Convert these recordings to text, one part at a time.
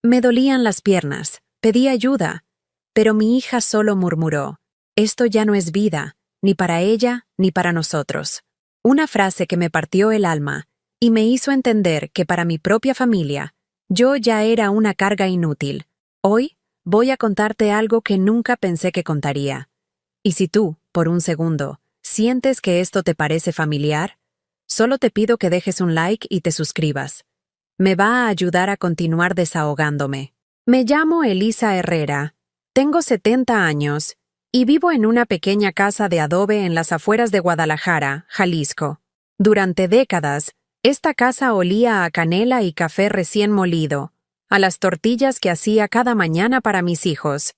Me dolían las piernas, pedí ayuda, pero mi hija solo murmuró: «Esto ya no es vida, ni para ella ni para nosotros». Una frase que me partió el alma y me hizo entender que para mi propia familia, yo ya era una carga inútil. Hoy voy a contarte algo que nunca pensé que contaría. Y si tú, por un segundo, sientes que esto te parece familiar, solo te pido que dejes un like y te suscribas. Me va a ayudar a continuar desahogándome. Me llamo Elisa Herrera, tengo 70 años y vivo en una pequeña casa de adobe en las afueras de Guadalajara, Jalisco. Durante décadas, esta casa olía a canela y café recién molido, a las tortillas que hacía cada mañana para mis hijos,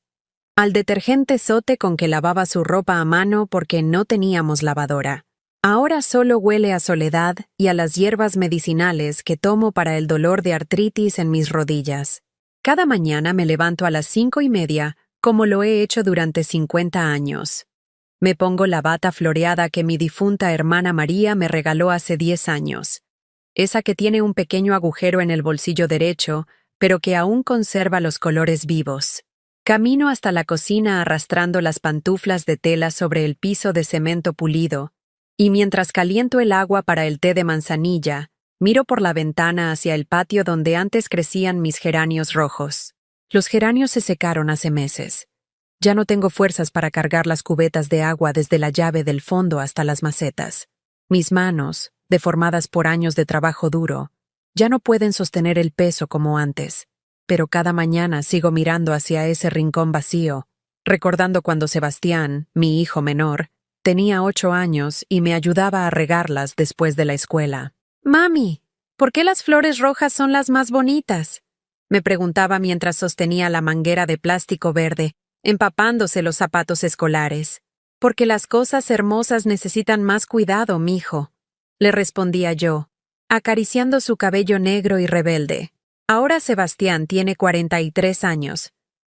al detergente Zote con que lavaba su ropa a mano porque no teníamos lavadora. Ahora solo huele a soledad y a las hierbas medicinales que tomo para el dolor de artritis en mis rodillas. Cada mañana me levanto a las 5:30, como lo he hecho durante 50 años. Me pongo la bata floreada que mi difunta hermana María me regaló hace 10 años. Esa que tiene un pequeño agujero en el bolsillo derecho, pero que aún conserva los colores vivos. Camino hasta la cocina arrastrando las pantuflas de tela sobre el piso de cemento pulido, y mientras caliento el agua para el té de manzanilla, miro por la ventana hacia el patio donde antes crecían mis geranios rojos. Los geranios se secaron hace meses. Ya no tengo fuerzas para cargar las cubetas de agua desde la llave del fondo hasta las macetas. Mis manos, deformadas por años de trabajo duro, ya no pueden sostener el peso como antes, pero cada mañana sigo mirando hacia ese rincón vacío, recordando cuando Sebastián, mi hijo menor, tenía 8 años y me ayudaba a regarlas después de la escuela. «Mami, ¿por qué las flores rojas son las más bonitas?», me preguntaba mientras sostenía la manguera de plástico verde, empapándose los zapatos escolares. «Porque las cosas hermosas necesitan más cuidado, mijo», le respondía yo, acariciando su cabello negro y rebelde. Ahora Sebastián tiene 43 años.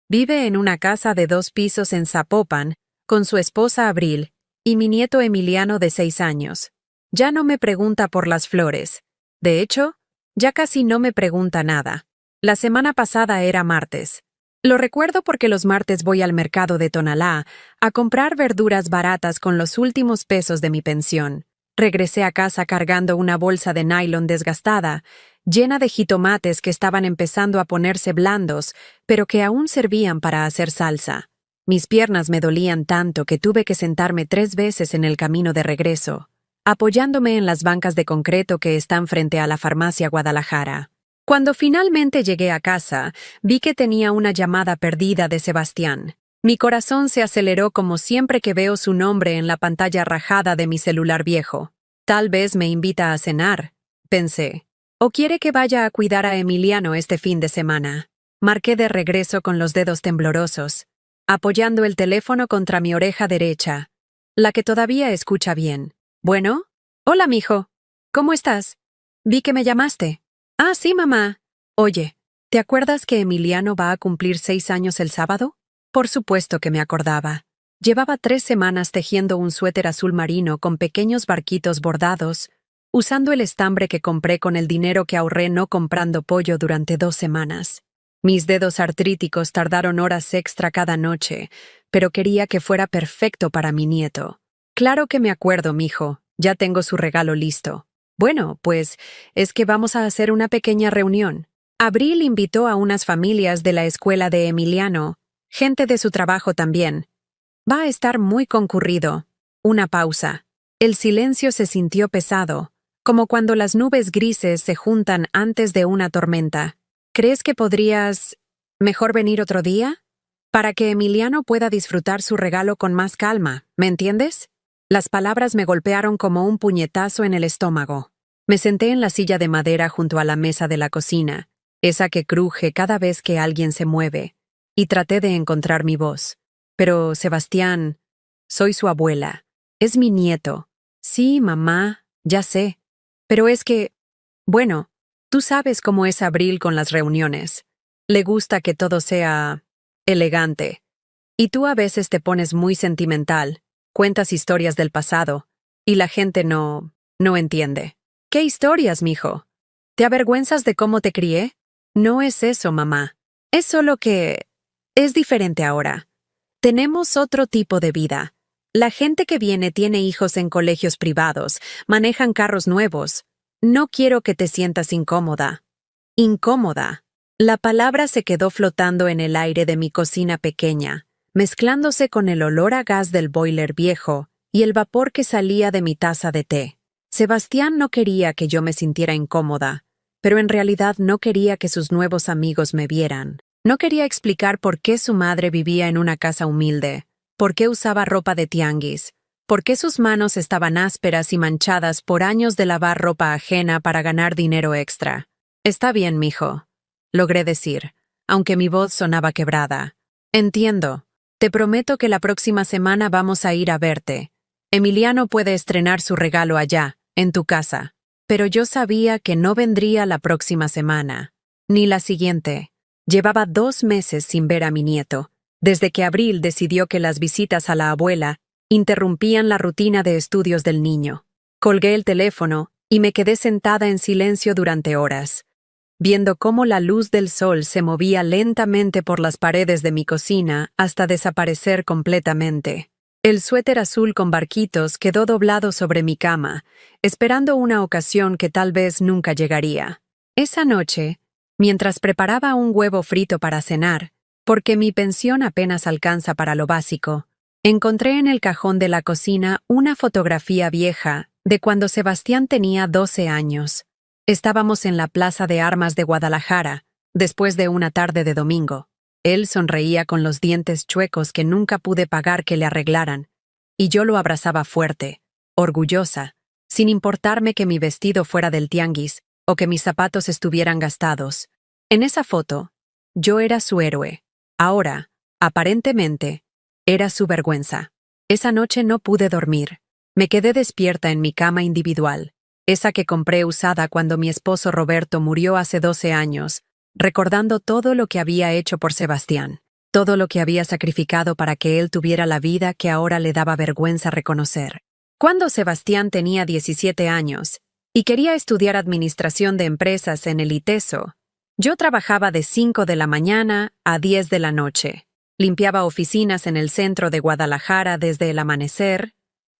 Vive en una casa de 2 pisos en Zapopan, con su esposa Abril y mi nieto Emiliano de 6 años. Ya no me pregunta por las flores. De hecho, ya casi no me pregunta nada. La semana pasada era martes. Lo recuerdo porque los martes voy al mercado de Tonalá a comprar verduras baratas con los últimos pesos de mi pensión. Regresé a casa cargando una bolsa de nylon desgastada, llena de jitomates que estaban empezando a ponerse blandos, pero que aún servían para hacer salsa. Mis piernas me dolían tanto que tuve que sentarme 3 veces en el camino de regreso, apoyándome en las bancas de concreto que están frente a la farmacia Guadalajara. Cuando finalmente llegué a casa, vi que tenía una llamada perdida de Sebastián. Mi corazón se aceleró como siempre que veo su nombre en la pantalla rajada de mi celular viejo. Tal vez me invita a cenar, pensé. ¿O quiere que vaya a cuidar a Emiliano este fin de semana? Marqué de regreso con los dedos temblorosos, apoyando el teléfono contra mi oreja derecha, la que todavía escucha bien. ¿Bueno? Hola, mijo. ¿Cómo estás? Vi que me llamaste. Ah, sí, mamá. Oye, ¿te acuerdas que Emiliano va a cumplir 6 años el sábado? Por supuesto que me acordaba. Llevaba 3 semanas tejiendo un suéter azul marino con pequeños barquitos bordados, usando el estambre que compré con el dinero que ahorré no comprando pollo durante 2 semanas. Mis dedos artríticos tardaron horas extra cada noche, pero quería que fuera perfecto para mi nieto. Claro que me acuerdo, mijo, ya tengo su regalo listo. Bueno, pues, es que vamos a hacer una pequeña reunión. Abril invitó a unas familias de la escuela de Emiliano, gente de su trabajo también. Va a estar muy concurrido. Una pausa. El silencio se sintió pesado, como cuando las nubes grises se juntan antes de una tormenta. ¿Crees que podrías mejor venir otro día? Para que Emiliano pueda disfrutar su regalo con más calma, ¿me entiendes? Las palabras me golpearon como un puñetazo en el estómago. Me senté en la silla de madera junto a la mesa de la cocina, esa que cruje cada vez que alguien se mueve, y traté de encontrar mi voz. Pero, Sebastián, soy su abuela. Es mi nieto. Sí, mamá, ya sé. Pero es que, bueno, tú sabes cómo es Abril con las reuniones. Le gusta que todo sea elegante. Y tú a veces te pones muy sentimental, cuentas historias del pasado, y la gente no entiende. ¿Qué historias, mijo? ¿Te avergüenzas de cómo te crié? No es eso, mamá. Es solo que es diferente ahora. Tenemos otro tipo de vida. La gente que viene tiene hijos en colegios privados, manejan carros nuevos. No quiero que te sientas incómoda. Incómoda. La palabra se quedó flotando en el aire de mi cocina pequeña, mezclándose con el olor a gas del boiler viejo y el vapor que salía de mi taza de té. Sebastián no quería que yo me sintiera incómoda, pero en realidad no quería que sus nuevos amigos me vieran. No quería explicar por qué su madre vivía en una casa humilde, por qué usaba ropa de tianguis, por qué sus manos estaban ásperas y manchadas por años de lavar ropa ajena para ganar dinero extra. Está bien, mijo, logré decir, aunque mi voz sonaba quebrada. Entiendo. Te prometo que la próxima semana vamos a ir a verte. Emiliano puede estrenar su regalo allá, en tu casa. Pero yo sabía que no vendría la próxima semana, ni la siguiente. Llevaba 2 meses sin ver a mi nieto, desde que Abril decidió que las visitas a la abuela interrumpían la rutina de estudios del niño. Colgué el teléfono y me quedé sentada en silencio durante horas, viendo cómo la luz del sol se movía lentamente por las paredes de mi cocina hasta desaparecer completamente. El suéter azul con barquitos quedó doblado sobre mi cama, esperando una ocasión que tal vez nunca llegaría. Esa noche, mientras preparaba un huevo frito para cenar, porque mi pensión apenas alcanza para lo básico, encontré en el cajón de la cocina una fotografía vieja de cuando Sebastián tenía 12 años. Estábamos en la Plaza de Armas de Guadalajara, después de una tarde de domingo. Él sonreía con los dientes chuecos que nunca pude pagar que le arreglaran, y yo lo abrazaba fuerte, orgullosa, sin importarme que mi vestido fuera del tianguis o que mis zapatos estuvieran gastados. En esa foto, yo era su héroe. Ahora, aparentemente, era su vergüenza. Esa noche no pude dormir. Me quedé despierta en mi cama individual, esa que compré usada cuando mi esposo Roberto murió hace 12 años, recordando todo lo que había hecho por Sebastián, todo lo que había sacrificado para que él tuviera la vida que ahora le daba vergüenza reconocer. Cuando Sebastián tenía 17 años y quería estudiar administración de empresas en el ITESO, yo trabajaba de 5 de la mañana a 10 de la noche. Limpiaba oficinas en el centro de Guadalajara desde el amanecer,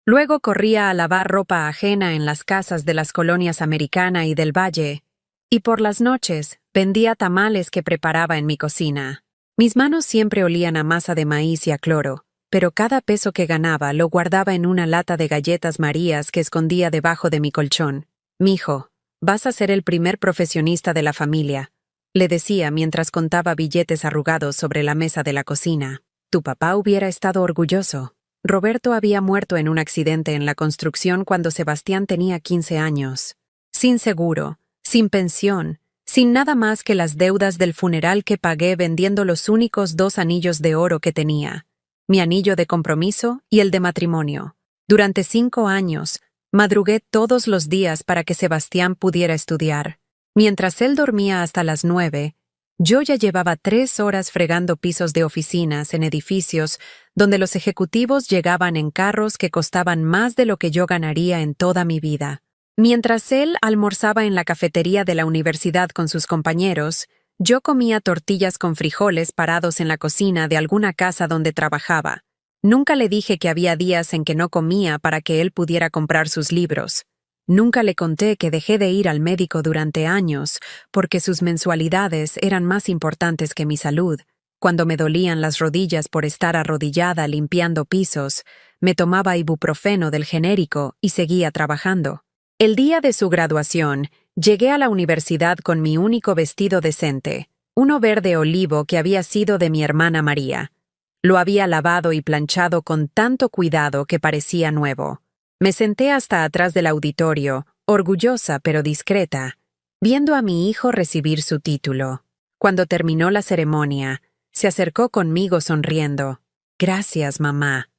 luego corría a lavar ropa ajena en las casas de las colonias Americana y del Valle, y por las noches vendía tamales que preparaba en mi cocina. Mis manos siempre olían a masa de maíz y a cloro, pero cada peso que ganaba lo guardaba en una lata de galletas Marías que escondía debajo de mi colchón. «Mijo, vas a ser el primer profesionista de la familia», le decía mientras contaba billetes arrugados sobre la mesa de la cocina. «Tu papá hubiera estado orgulloso». Roberto había muerto en un accidente en la construcción cuando Sebastián tenía 15 años. Sin seguro, sin pensión, sin nada más que las deudas del funeral que pagué vendiendo los únicos 2 anillos de oro que tenía, mi anillo de compromiso y el de matrimonio. Durante 5 años, madrugué todos los días para que Sebastián pudiera estudiar. Mientras él dormía hasta las 9, yo ya llevaba 3 horas fregando pisos de oficinas en edificios donde los ejecutivos llegaban en carros que costaban más de lo que yo ganaría en toda mi vida. Mientras él almorzaba en la cafetería de la universidad con sus compañeros, yo comía tortillas con frijoles parados en la cocina de alguna casa donde trabajaba. Nunca le dije que había días en que no comía para que él pudiera comprar sus libros. Nunca le conté que dejé de ir al médico durante años porque sus mensualidades eran más importantes que mi salud. Cuando me dolían las rodillas por estar arrodillada limpiando pisos, me tomaba ibuprofeno del genérico y seguía trabajando. El día de su graduación, llegué a la universidad con mi único vestido decente, uno verde olivo que había sido de mi hermana María. Lo había lavado y planchado con tanto cuidado que parecía nuevo. Me senté hasta atrás del auditorio, orgullosa pero discreta, viendo a mi hijo recibir su título. Cuando terminó la ceremonia, se acercó conmigo sonriendo. «Gracias, mamá,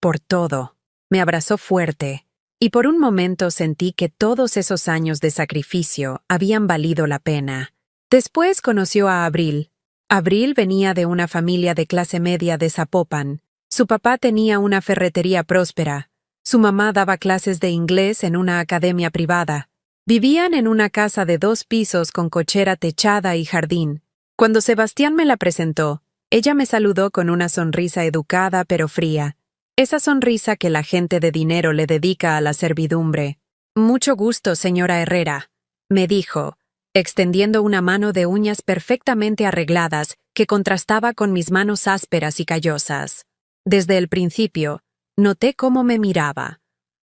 por todo». Me abrazó fuerte, y por un momento sentí que todos esos años de sacrificio habían valido la pena. Después conoció a Abril. Abril venía de una familia de clase media de Zapopan. Su papá tenía una ferretería próspera. Su mamá daba clases de inglés en una academia privada. Vivían en una casa de 2 pisos con cochera techada y jardín. Cuando Sebastián me la presentó, ella me saludó con una sonrisa educada pero fría. Esa sonrisa que la gente de dinero le dedica a la servidumbre. «Mucho gusto, señora Herrera», me dijo, extendiendo una mano de uñas perfectamente arregladas que contrastaba con mis manos ásperas y callosas. Desde el principio, noté cómo me miraba.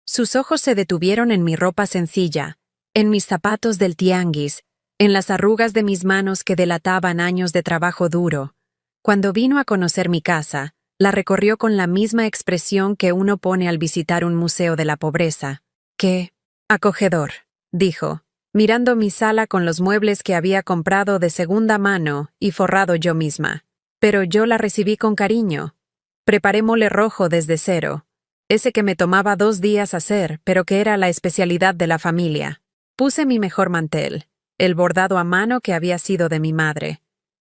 Sus ojos se detuvieron en mi ropa sencilla, en mis zapatos del tianguis, en las arrugas de mis manos que delataban años de trabajo duro. Cuando vino a conocer mi casa, la recorrió con la misma expresión que uno pone al visitar un museo de la pobreza. «¡Qué acogedor!», dijo, mirando mi sala con los muebles que había comprado de segunda mano y forrado yo misma. Pero yo la recibí con cariño. Preparé mole rojo desde cero, ese que me tomaba 2 días hacer, pero que era la especialidad de la familia. Puse mi mejor mantel, el bordado a mano que había sido de mi madre.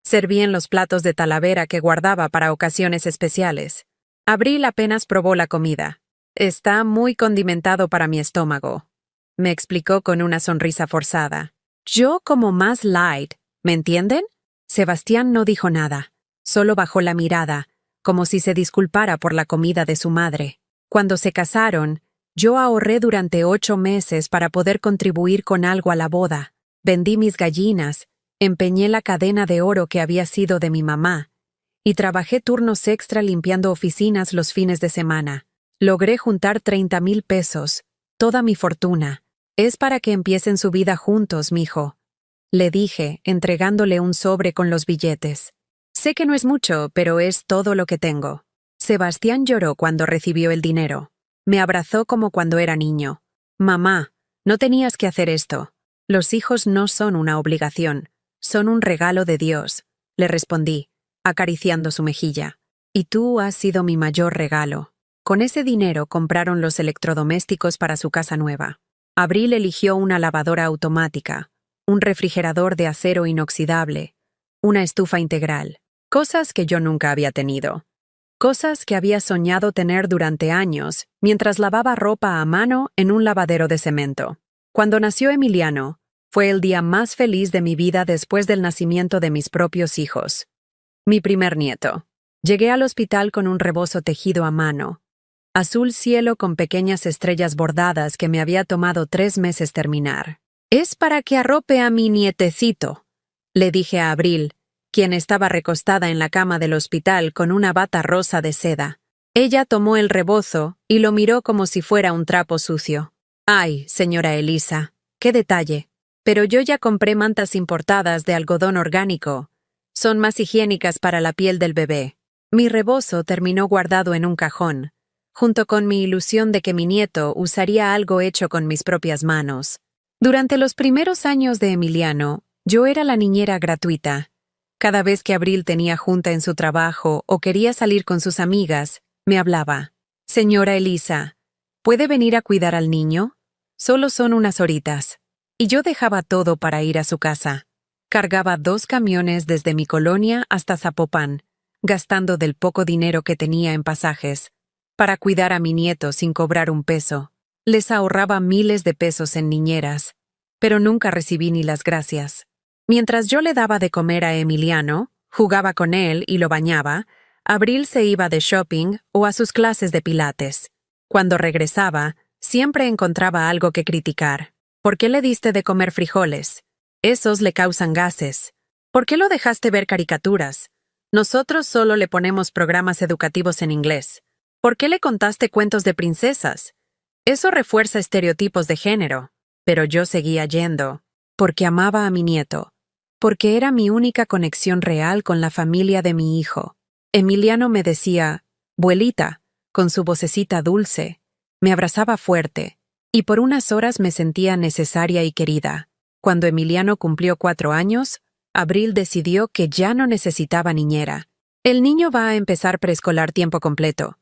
Serví en los platos de Talavera que guardaba para ocasiones especiales. Abril apenas probó la comida. «Está muy condimentado para mi estómago», me explicó con una sonrisa forzada. «Yo como más light, ¿me entienden?» Sebastián no dijo nada, solo bajó la mirada, como si se disculpara por la comida de su madre. Cuando se casaron, yo ahorré durante 8 meses para poder contribuir con algo a la boda. Vendí mis gallinas, empeñé la cadena de oro que había sido de mi mamá, y trabajé turnos extra limpiando oficinas los fines de semana. Logré juntar 30,000 pesos, toda mi fortuna. «Es para que empiecen su vida juntos, mijo», le dije, entregándole un sobre con los billetes. «Sé que no es mucho, pero es todo lo que tengo». Sebastián lloró cuando recibió el dinero. Me abrazó como cuando era niño. «Mamá, no tenías que hacer esto. Los hijos no son una obligación, son un regalo de Dios», le respondí, acariciando su mejilla. «Y tú has sido mi mayor regalo». Con ese dinero compraron los electrodomésticos para su casa nueva. Abril eligió una lavadora automática, un refrigerador de acero inoxidable, una estufa integral, cosas que yo nunca había tenido. Cosas que había soñado tener durante años mientras lavaba ropa a mano en un lavadero de cemento. Cuando nació Emiliano, fue el día más feliz de mi vida después del nacimiento de mis propios hijos. Mi primer nieto. Llegué al hospital con un rebozo tejido a mano, azul cielo con pequeñas estrellas bordadas que me había tomado 3 meses terminar. «Es para que arrope a mi nietecito», le dije a Abril, quien estaba recostada en la cama del hospital con una bata rosa de seda. Ella tomó el rebozo y lo miró como si fuera un trapo sucio. «Ay, señora Elisa, qué detalle. Pero yo ya compré mantas importadas de algodón orgánico. Son más higiénicas para la piel del bebé». Mi rebozo terminó guardado en un cajón, junto con mi ilusión de que mi nieto usaría algo hecho con mis propias manos. Durante los primeros años de Emiliano, yo era la niñera gratuita. Cada vez que Abril tenía junta en su trabajo o quería salir con sus amigas, me hablaba. «Señora Elisa, ¿puede venir a cuidar al niño? Solo son unas horitas». Y yo dejaba todo para ir a su casa. Cargaba 2 camiones desde mi colonia hasta Zapopan, gastando del poco dinero que tenía en pasajes, para cuidar a mi nieto sin cobrar un peso. Les ahorraba miles de pesos en niñeras, pero nunca recibí ni las gracias. Mientras yo le daba de comer a Emiliano, jugaba con él y lo bañaba, Abril se iba de shopping o a sus clases de pilates. Cuando regresaba, siempre encontraba algo que criticar. «¿Por qué le diste de comer frijoles? Esos le causan gases. ¿Por qué lo dejaste ver caricaturas? Nosotros solo le ponemos programas educativos en inglés. ¿Por qué le contaste cuentos de princesas? Eso refuerza estereotipos de género». Pero yo seguía yendo, porque amaba a mi nieto, porque era mi única conexión real con la familia de mi hijo. Emiliano me decía, «Buelita», con su vocecita dulce, me abrazaba fuerte, y por unas horas me sentía necesaria y querida. Cuando Emiliano cumplió 4 años, Abril decidió que ya no necesitaba niñera. «El niño va a empezar preescolar tiempo completo.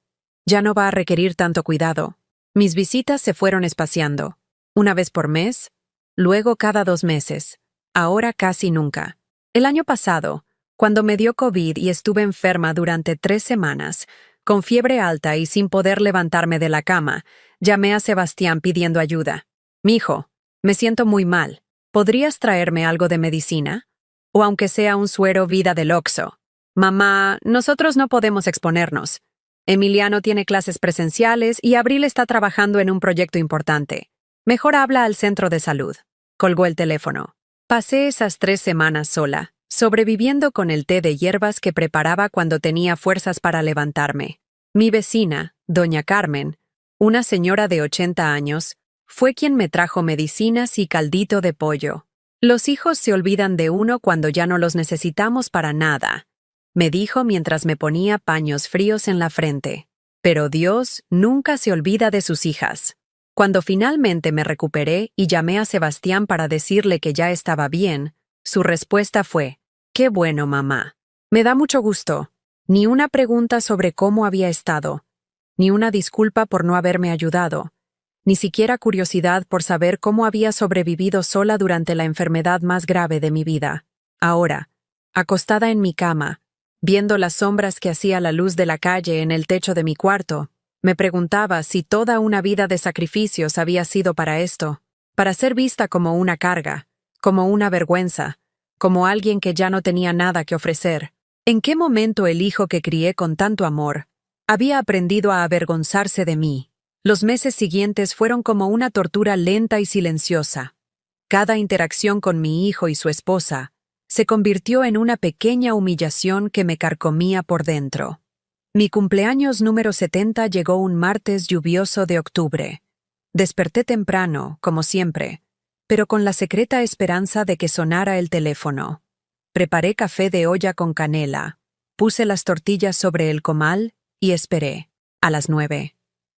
Ya no va a requerir tanto cuidado». Mis visitas se fueron espaciando. Una vez por mes, luego cada 2 meses, ahora casi nunca. El año pasado, cuando me dio COVID y estuve enferma durante 3 semanas, con fiebre alta y sin poder levantarme de la cama, llamé a Sebastián pidiendo ayuda. «Mijo, me siento muy mal. ¿Podrías traerme algo de medicina?» O aunque sea un suero vida del Oxxo. Mamá, nosotros no podemos exponernos. Emiliano tiene clases presenciales y Abril está trabajando en un proyecto importante. Mejor habla al centro de salud. Colgó el teléfono. Pasé esas 3 semanas sola, sobreviviendo con el té de hierbas que preparaba cuando tenía fuerzas para levantarme. Mi vecina, doña Carmen, una señora de 80 años, fue quien me trajo medicinas y caldito de pollo. Los hijos se olvidan de uno cuando ya no los necesitamos para nada, me dijo mientras me ponía paños fríos en la frente. Pero Dios nunca se olvida de sus hijas. Cuando finalmente me recuperé y llamé a Sebastián para decirle que ya estaba bien, su respuesta fue: «Qué bueno, mamá. Me da mucho gusto». Ni una pregunta sobre cómo había estado, ni una disculpa por no haberme ayudado, ni siquiera curiosidad por saber cómo había sobrevivido sola durante la enfermedad más grave de mi vida. Ahora, acostada en mi cama, viendo las sombras que hacía la luz de la calle en el techo de mi cuarto, me preguntaba si toda una vida de sacrificios había sido para esto, para ser vista como una carga, como una vergüenza, como alguien que ya no tenía nada que ofrecer. ¿En qué momento el hijo que crié con tanto amor había aprendido a avergonzarse de mí? Los meses siguientes fueron como una tortura lenta y silenciosa. Cada interacción con mi hijo y su esposa se convirtió en una pequeña humillación que me carcomía por dentro. Mi cumpleaños número 70 llegó un martes lluvioso de octubre. Desperté temprano, como siempre, pero con la secreta esperanza de que sonara el teléfono. Preparé café de olla con canela, puse las tortillas sobre el comal y esperé. A las 9,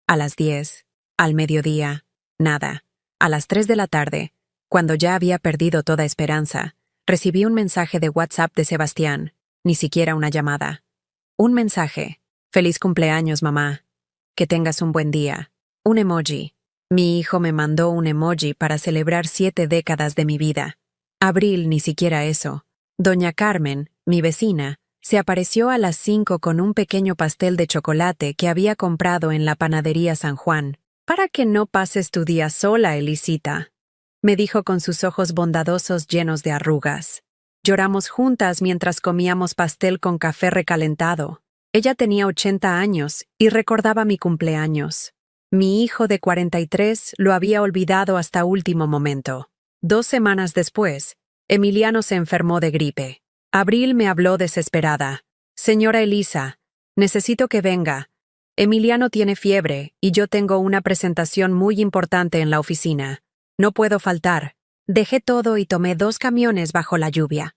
a las 10, al mediodía, nada. A las 3 de la tarde, cuando ya había perdido toda esperanza, recibí un mensaje de WhatsApp de Sebastián, ni siquiera una llamada. Un mensaje: «Feliz cumpleaños, mamá. Que tengas un buen día». Un emoji. Mi hijo me mandó un emoji para celebrar 7 décadas de mi vida. Abril, ni siquiera eso. Doña Carmen, mi vecina, se apareció a las 5 con un pequeño pastel de chocolate que había comprado en la panadería San Juan. «Para que no pases tu día sola, Elisita», me dijo con sus ojos bondadosos llenos de arrugas. Lloramos juntas mientras comíamos pastel con café recalentado. Ella tenía 80 años y recordaba mi cumpleaños. Mi hijo de 43 lo había olvidado hasta último momento. 2 semanas después, Emiliano se enfermó de gripe. Abril me habló desesperada. «Señora Elisa, necesito que venga. Emiliano tiene fiebre y yo tengo una presentación muy importante en la oficina. No puedo faltar». Dejé todo y tomé 2 camiones bajo la lluvia.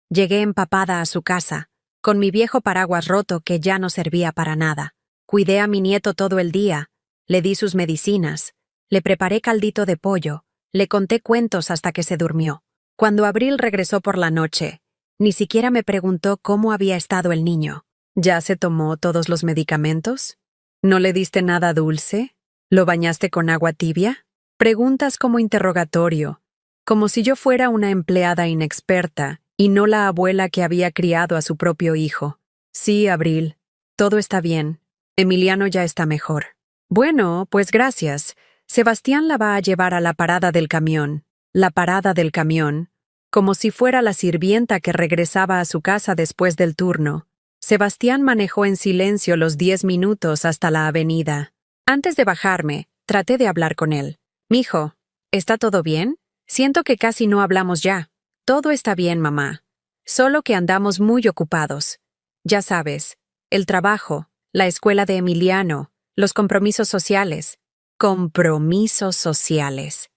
Llegué empapada a su casa, con mi viejo paraguas roto que ya no servía para nada. Cuidé a mi nieto todo el día, le di sus medicinas, le preparé caldito de pollo, le conté cuentos hasta que se durmió. Cuando Abril regresó por la noche, ni siquiera me preguntó cómo había estado el niño. ¿Ya se tomó todos los medicamentos? ¿No le diste nada dulce? ¿Lo bañaste con agua tibia? Preguntas como interrogatorio, como si yo fuera una empleada inexperta y no la abuela que había criado a su propio hijo. «Sí, Abril, todo está bien. Emiliano ya está mejor». «Bueno, pues gracias. Sebastián la va a llevar a la parada del camión». La parada del camión, como si fuera la sirvienta que regresaba a su casa después del turno. Sebastián manejó en silencio los 10 minutos hasta la avenida. Antes de bajarme, traté de hablar con él. «Mijo, ¿está todo bien? Siento que casi no hablamos ya». «Todo está bien, mamá. Solo que andamos muy ocupados. Ya sabes, el trabajo, la escuela de Emiliano, los compromisos sociales». Compromisos sociales.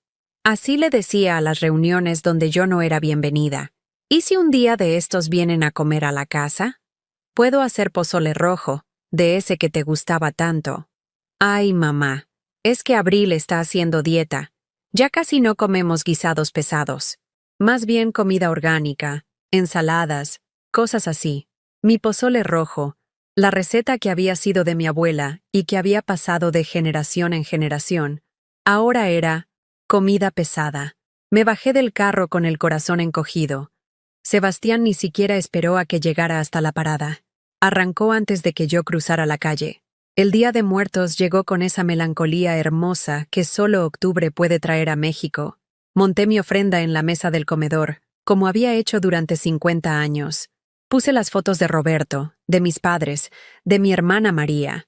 Así le decía a las reuniones donde yo no era bienvenida. ¿Y si un día de estos vienen a comer a la casa? Puedo hacer pozole rojo, de ese que te gustaba tanto. Ay, mamá, es que Abril está haciendo dieta. Ya casi no comemos guisados pesados. Más bien comida orgánica, ensaladas, cosas así. Mi pozole rojo, la receta que había sido de mi abuela y que había pasado de generación en generación, ahora era comida pesada. Me bajé del carro con el corazón encogido. Sebastián ni siquiera esperó a que llegara hasta la parada. Arrancó antes de que yo cruzara la calle. El Día de Muertos llegó con esa melancolía hermosa que solo octubre puede traer a México. Monté mi ofrenda en la mesa del comedor, como había hecho durante 50 años. Puse las fotos de Roberto, de mis padres, de mi hermana María.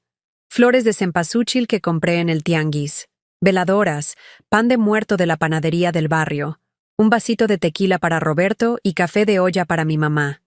Flores de cempasúchil que compré en el tianguis, veladoras, pan de muerto de la panadería del barrio, un vasito de tequila para Roberto y café de olla para mi mamá.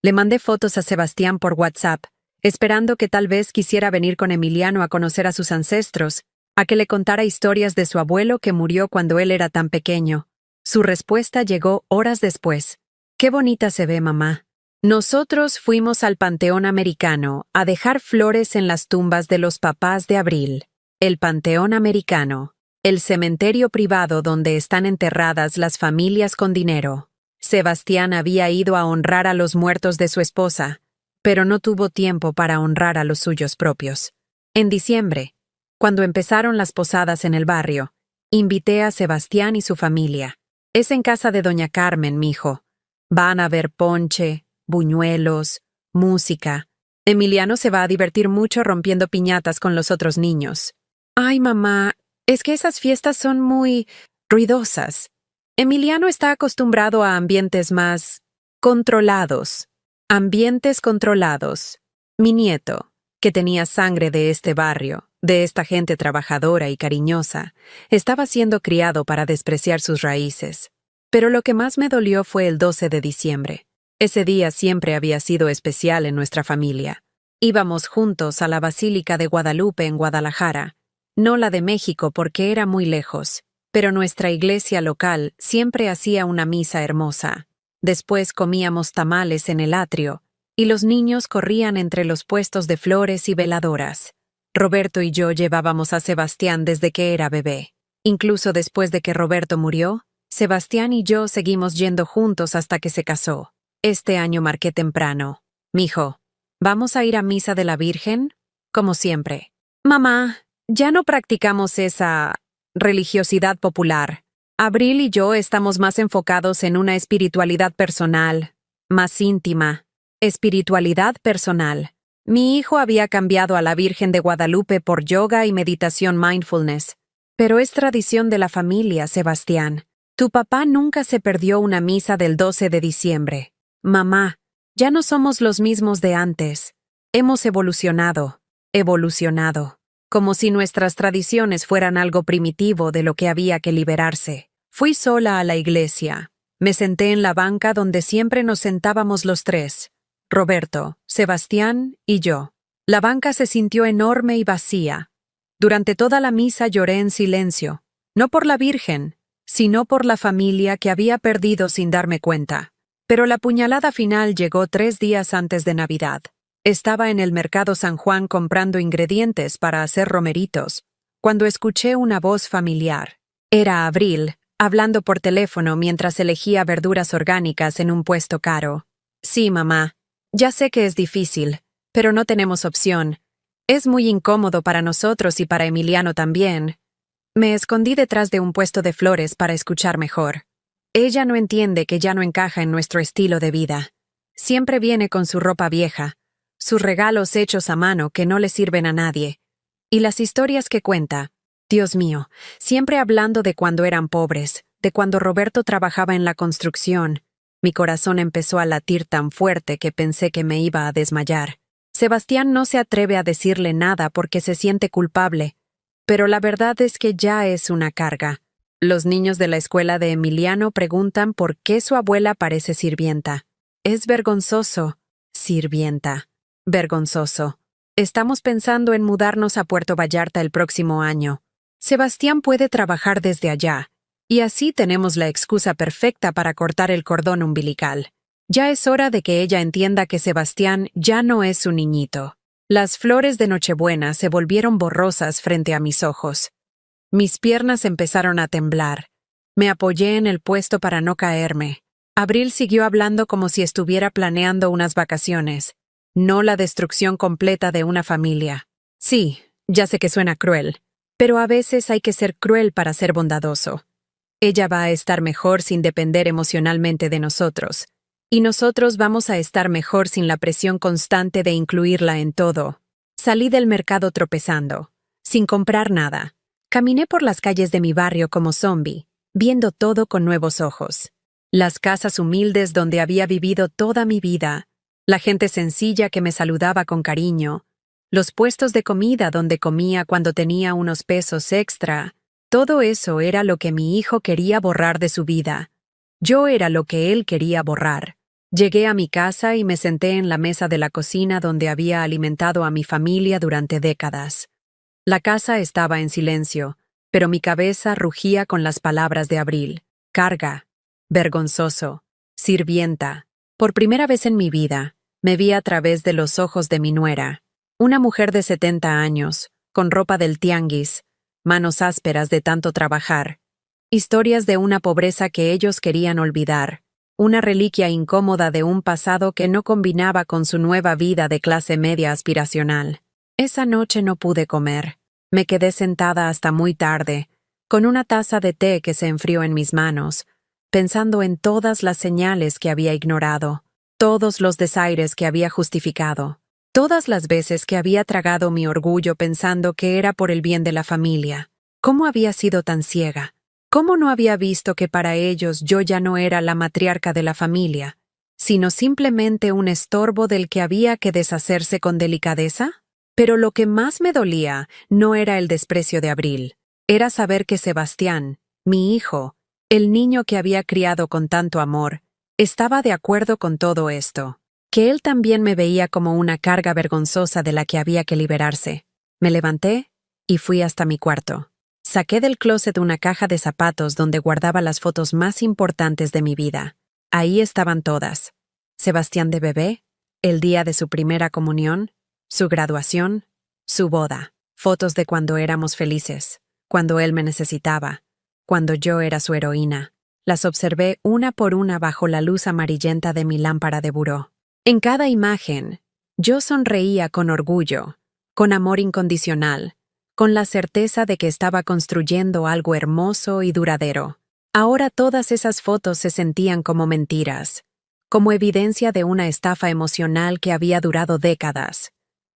Le mandé fotos a Sebastián por WhatsApp, esperando que tal vez quisiera venir con Emiliano a conocer a sus ancestros, a que le contara historias de su abuelo que murió cuando él era tan pequeño. Su respuesta llegó horas después. «Qué bonita se ve, mamá». Nosotros fuimos al Panteón Americano a dejar flores en las tumbas de los papás de Abril. El Panteón Americano, el cementerio privado donde están enterradas las familias con dinero. Sebastián había ido a honrar a los muertos de su esposa, pero no tuvo tiempo para honrar a los suyos propios. En diciembre, cuando empezaron las posadas en el barrio, invité a Sebastián y su familia. Es en casa de doña Carmen, mijo. Van a ver ponche, buñuelos, música. Emiliano se va a divertir mucho rompiendo piñatas con los otros niños. Ay, mamá, es que esas fiestas son muy ruidosas. Emiliano está acostumbrado a ambientes más controlados. Ambientes controlados. Mi nieto, que tenía sangre de este barrio, de esta gente trabajadora y cariñosa, estaba siendo criado para despreciar sus raíces. Pero lo que más me dolió fue el 12 de diciembre. Ese día siempre había sido especial en nuestra familia. Íbamos juntos a la Basílica de Guadalupe en Guadalajara, no la de México porque era muy lejos, pero nuestra iglesia local siempre hacía una misa hermosa. Después comíamos tamales en el atrio, y los niños corrían entre los puestos de flores y veladoras. Roberto y yo llevábamos a Sebastián desde que era bebé. Incluso después de que Roberto murió, Sebastián y yo seguimos yendo juntos hasta que se casó. Este año marqué temprano. Mijo, ¿vamos a ir a misa de la Virgen? Como siempre. Mamá, ya no practicamos esa religiosidad popular. Abril y yo estamos más enfocados en una espiritualidad personal, más íntima. Espiritualidad personal. Mi hijo había cambiado a la Virgen de Guadalupe por yoga y meditación mindfulness. Pero es tradición de la familia, Sebastián. Tu papá nunca se perdió una misa del 12 de diciembre. Mamá, ya no somos los mismos de antes. Hemos evolucionado, como si nuestras tradiciones fueran algo primitivo de lo que había que liberarse. Fui sola a la iglesia. Me senté en la banca donde siempre nos sentábamos los tres. Roberto, Sebastián y yo. La banca se sintió enorme y vacía. Durante toda la misa lloré en silencio, no por la Virgen, sino por la familia que había perdido sin darme cuenta. Pero la puñalada final llegó 3 días antes de Navidad. Estaba en el mercado San Juan comprando ingredientes para hacer romeritos, cuando escuché una voz familiar. Era Abril, hablando por teléfono mientras elegía verduras orgánicas en un puesto caro. Sí, mamá. Ya sé que es difícil, pero no tenemos opción. Es muy incómodo para nosotros y para Emiliano también. Me escondí detrás de un puesto de flores para escuchar mejor. Ella no entiende que ya no encaja en nuestro estilo de vida. Siempre viene con su ropa vieja, sus regalos hechos a mano que no le sirven a nadie. Y las historias que cuenta, Dios mío, siempre hablando de cuando eran pobres, de cuando Roberto trabajaba en la construcción. Mi corazón empezó a latir tan fuerte que pensé que me iba a desmayar. Sebastián no se atreve a decirle nada porque se siente culpable, pero la verdad es que ya es una carga. Los niños de la escuela de Emiliano preguntan por qué su abuela parece sirvienta. Es vergonzoso. Sirvienta. Vergonzoso. Estamos pensando en mudarnos a Puerto Vallarta el próximo año. Sebastián puede trabajar desde allá, y así tenemos la excusa perfecta para cortar el cordón umbilical. Ya es hora de que ella entienda que Sebastián ya no es un niñito. Las flores de Nochebuena se volvieron borrosas frente a mis ojos. Mis piernas empezaron a temblar. Me apoyé en el puesto para no caerme. Abril siguió hablando como si estuviera planeando unas vacaciones, no la destrucción completa de una familia. Sí, ya sé que suena cruel, pero a veces hay que ser cruel para ser bondadoso. Ella va a estar mejor sin depender emocionalmente de nosotros, y nosotros vamos a estar mejor sin la presión constante de incluirla en todo. Salí del mercado tropezando, sin comprar nada. Caminé por las calles de mi barrio como zombie, viendo todo con nuevos ojos. Las casas humildes donde había vivido toda mi vida, la gente sencilla que me saludaba con cariño, los puestos de comida donde comía cuando tenía unos pesos extra, todo eso era lo que mi hijo quería borrar de su vida. Yo era lo que él quería borrar. Llegué a mi casa y me senté en la mesa de la cocina donde había alimentado a mi familia durante décadas. La casa estaba en silencio, pero mi cabeza rugía con las palabras de Abril. Carga, vergonzoso, sirvienta. Por primera vez en mi vida, me vi a través de los ojos de mi nuera, una mujer de 70 años, con ropa del tianguis, manos ásperas de tanto trabajar, historias de una pobreza que ellos querían olvidar, una reliquia incómoda de un pasado que no combinaba con su nueva vida de clase media aspiracional. Esa noche no pude comer. Me quedé sentada hasta muy tarde, con una taza de té que se enfrió en mis manos, pensando en todas las señales que había ignorado, todos los desaires que había justificado, todas las veces que había tragado mi orgullo pensando que era por el bien de la familia. ¿Cómo había sido tan ciega? ¿Cómo no había visto que para ellos yo ya no era la matriarca de la familia, sino simplemente un estorbo del que había que deshacerse con delicadeza? Pero lo que más me dolía no era el desprecio de Abril, era saber que Sebastián, mi hijo, el niño que había criado con tanto amor, estaba de acuerdo con todo esto, que él también me veía como una carga vergonzosa de la que había que liberarse. Me levanté y fui hasta mi cuarto. Saqué del closet una caja de zapatos donde guardaba las fotos más importantes de mi vida. Ahí estaban todas. Sebastián de bebé, el día de su primera comunión, su graduación, su boda, fotos de cuando éramos felices, cuando él me necesitaba, cuando yo era su heroína. Las observé una por una bajo la luz amarillenta de mi lámpara de buró. En cada imagen, yo sonreía con orgullo, con amor incondicional, con la certeza de que estaba construyendo algo hermoso y duradero. Ahora todas esas fotos se sentían como mentiras, como evidencia de una estafa emocional que había durado décadas.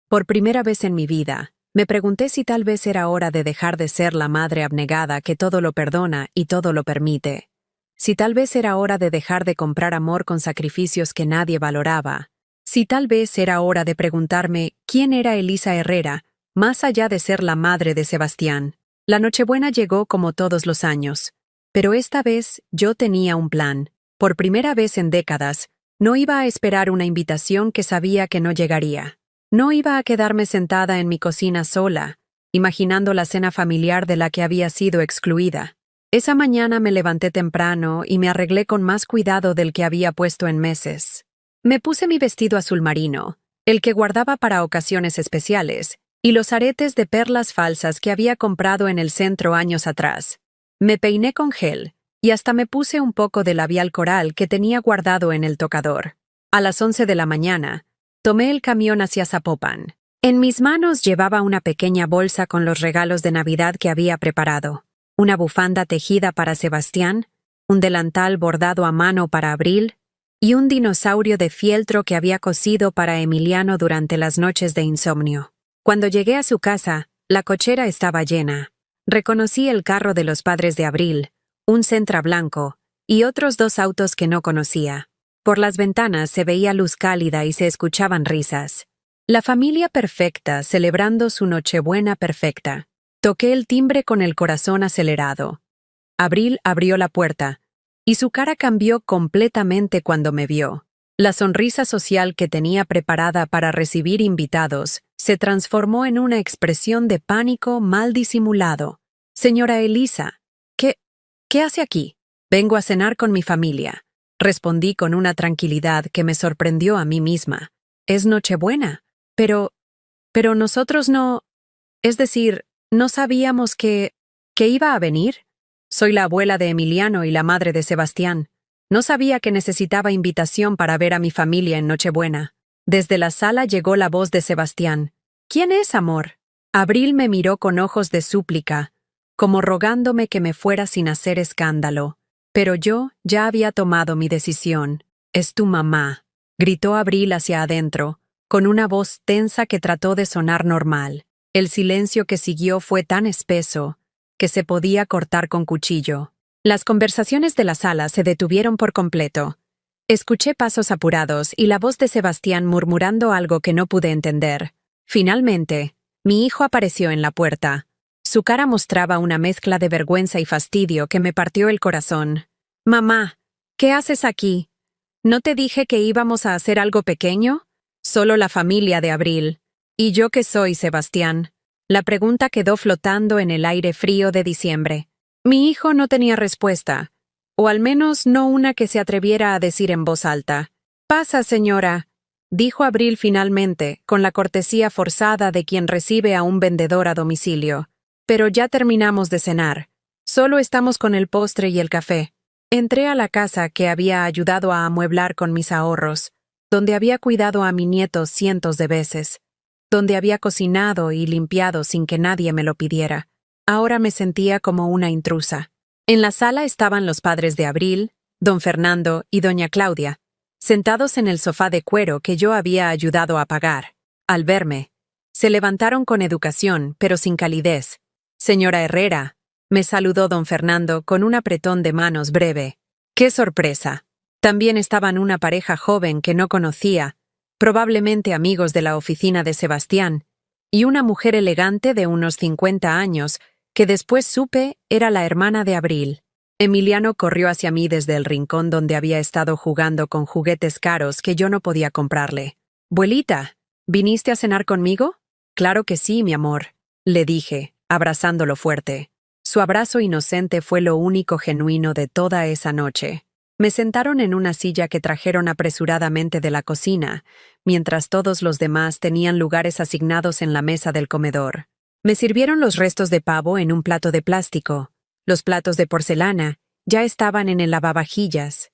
Por primera vez en mi vida, me pregunté si tal vez era hora de dejar de ser la madre abnegada que todo lo perdona y todo lo permite. Si tal vez era hora de dejar de comprar amor con sacrificios que nadie valoraba. Si tal vez era hora de preguntarme quién era Elisa Herrera, más allá de ser la madre de Sebastián. La Nochebuena llegó como todos los años, pero esta vez yo tenía un plan. Por primera vez en décadas, no iba a esperar una invitación que sabía que no llegaría. No iba a quedarme sentada en mi cocina sola, imaginando la cena familiar de la que había sido excluida. Esa mañana me levanté temprano y me arreglé con más cuidado del que había puesto en meses. Me puse mi vestido azul marino, el que guardaba para ocasiones especiales, y los aretes de perlas falsas que había comprado en el centro años atrás. Me peiné con gel, y hasta me puse un poco de labial coral que tenía guardado en el tocador. A las 11 de la mañana, tomé el camión hacia Zapopan. En mis manos llevaba una pequeña bolsa con los regalos de Navidad que había preparado. Una bufanda tejida para Sebastián, un delantal bordado a mano para Abril, y un dinosaurio de fieltro que había cosido para Emiliano durante las noches de insomnio. Cuando llegué a su casa, la cochera estaba llena. Reconocí el carro de los padres de Abril, un Sentra blanco, y otros 2 autos que no conocía. Por las ventanas se veía luz cálida y se escuchaban risas. La familia perfecta celebrando su Nochebuena perfecta. Toqué el timbre con el corazón acelerado. Abril abrió la puerta, y su cara cambió completamente cuando me vio. La sonrisa social que tenía preparada para recibir invitados se transformó en una expresión de pánico mal disimulado. «Señora Elisa, ¿qué hace aquí? Vengo a cenar con mi familia», respondí con una tranquilidad que me sorprendió a mí misma. «Es Nochebuena, pero nosotros no... Es decir, no sabíamos que iba a venir. Soy la abuela de Emiliano y la madre de Sebastián. No sabía que necesitaba invitación para ver a mi familia en Nochebuena». Desde la sala llegó la voz de Sebastián. «¿Quién es, amor?» Abril me miró con ojos de súplica, como rogándome que me fuera sin hacer escándalo. Pero yo ya había tomado mi decisión. «Es tu mamá», gritó Abril hacia adentro, con una voz tensa que trató de sonar normal. El silencio que siguió fue tan espeso que se podía cortar con cuchillo. Las conversaciones de la sala se detuvieron por completo. Escuché pasos apurados y la voz de Sebastián murmurando algo que no pude entender. Finalmente, mi hijo apareció en la puerta. Su cara mostraba una mezcla de vergüenza y fastidio que me partió el corazón. «Mamá, ¿qué haces aquí? ¿No te dije que íbamos a hacer algo pequeño? Solo la familia de Abril. ¿Y yo qué soy, Sebastián?» La pregunta quedó flotando en el aire frío de diciembre. Mi hijo no tenía respuesta, o al menos no una que se atreviera a decir en voz alta. «Pasa, señora», dijo Abril finalmente, con la cortesía forzada de quien recibe a un vendedor a domicilio. «Pero ya terminamos de cenar. Solo estamos con el postre y el café». Entré a la casa que había ayudado a amueblar con mis ahorros, donde había cuidado a mi nieto cientos de veces, donde había cocinado y limpiado sin que nadie me lo pidiera. Ahora me sentía como una intrusa. En la sala estaban los padres de Abril, don Fernando y doña Claudia, sentados en el sofá de cuero que yo había ayudado a pagar. Al verme, se levantaron con educación, pero sin calidez. «Señora Herrera», me saludó don Fernando con un apretón de manos breve. ¡Qué sorpresa! También estaban una pareja joven que no conocía, probablemente amigos de la oficina de Sebastián, y una mujer elegante de unos 50 años, que después supe era la hermana de Abril. Emiliano corrió hacia mí desde el rincón donde había estado jugando con juguetes caros que yo no podía comprarle. «Buelita, ¿viniste a cenar conmigo?» «Claro que sí, mi amor», le dije, abrazándolo fuerte. Su abrazo inocente fue lo único genuino de toda esa noche. Me sentaron en una silla que trajeron apresuradamente de la cocina, mientras todos los demás tenían lugares asignados en la mesa del comedor. Me sirvieron los restos de pavo en un plato de plástico. Los platos de porcelana ya estaban en el lavavajillas.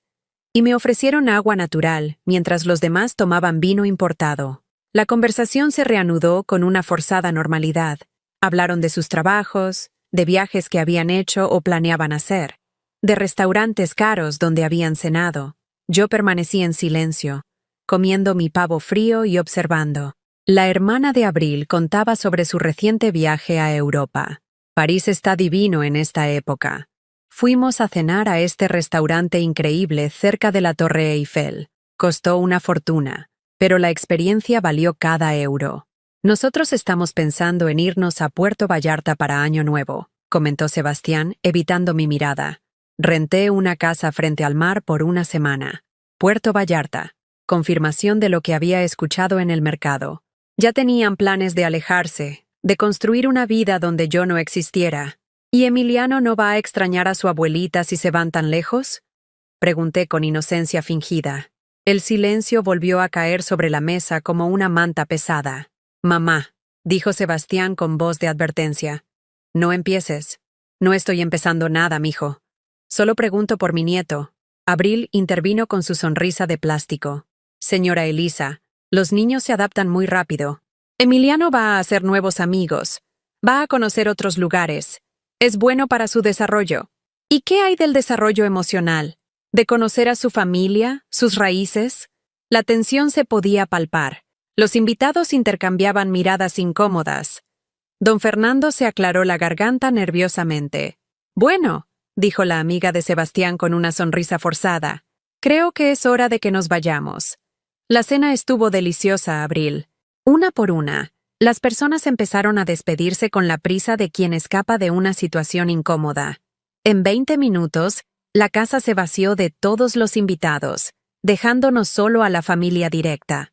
Y me ofrecieron agua natural, mientras los demás tomaban vino importado. La conversación se reanudó con una forzada normalidad. Hablaron de sus trabajos, de viajes que habían hecho o planeaban hacer, de restaurantes caros donde habían cenado. Yo permanecí en silencio, comiendo mi pavo frío y observando. La hermana de Abril contaba sobre su reciente viaje a Europa. «París está divino en esta época. Fuimos a cenar a este restaurante increíble cerca de la Torre Eiffel. Costó una fortuna, pero la experiencia valió cada euro. Nosotros estamos pensando en irnos a Puerto Vallarta para Año Nuevo», comentó Sebastián, evitando mi mirada. «Renté una casa frente al mar por una semana. Puerto Vallarta. Confirmación de lo que había escuchado en el mercado. Ya tenían planes de alejarse, de construir una vida donde yo no existiera. ¿Y Emiliano no va a extrañar a su abuelita si se van tan lejos?», pregunté con inocencia fingida. El silencio volvió a caer sobre la mesa como una manta pesada. «Mamá», dijo Sebastián con voz de advertencia, «no empieces. No estoy empezando nada, mijo. Solo pregunto por mi nieto». Abril intervino con su sonrisa de plástico. «Señora Elisa, los niños se adaptan muy rápido. Emiliano va a hacer nuevos amigos. Va a conocer otros lugares. Es bueno para su desarrollo. ¿Y qué hay del desarrollo emocional? ¿De conocer a su familia, sus raíces?» La tensión se podía palpar. Los invitados intercambiaban miradas incómodas. Don Fernando se aclaró la garganta nerviosamente. «Bueno», dijo la amiga de Sebastián con una sonrisa forzada, «creo que es hora de que nos vayamos». La cena estuvo deliciosa, Abril. Una por una, las personas empezaron a despedirse con la prisa de quien escapa de una situación incómoda. En 20 minutos, la casa se vació de todos los invitados, dejándonos solo a la familia directa.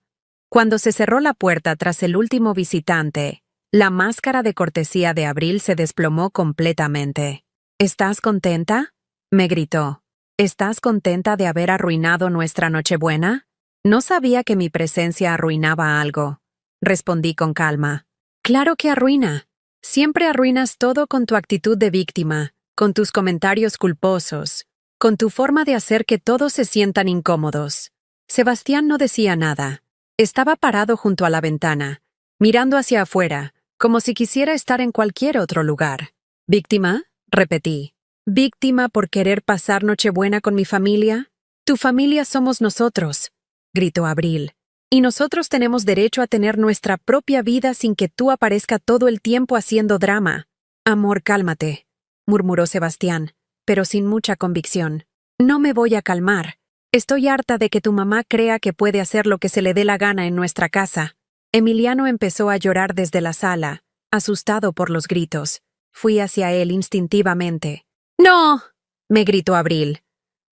Cuando se cerró la puerta tras el último visitante, la máscara de cortesía de Abril se desplomó completamente. «¿Estás contenta?», me gritó. «¿Estás contenta de haber arruinado nuestra Nochebuena?» «No sabía que mi presencia arruinaba algo», respondí con calma. «Claro que arruina. Siempre arruinas todo con tu actitud de víctima, con tus comentarios culposos, con tu forma de hacer que todos se sientan incómodos». Sebastián no decía nada. Estaba parado junto a la ventana, mirando hacia afuera, como si quisiera estar en cualquier otro lugar. «¿Víctima?», repetí. «¿Víctima por querer pasar Nochebuena con mi familia? Tu familia somos nosotros», gritó Abril. «Y nosotros tenemos derecho a tener nuestra propia vida sin que tú aparezca todo el tiempo haciendo drama». «Amor, cálmate», murmuró Sebastián, pero sin mucha convicción. No me voy a calmar. Estoy harta de que tu mamá crea que puede hacer lo que se le dé la gana en nuestra casa. Emiliano empezó a llorar desde la sala, asustado por los gritos. Fui hacia él instintivamente. ¡No!, me gritó Abril.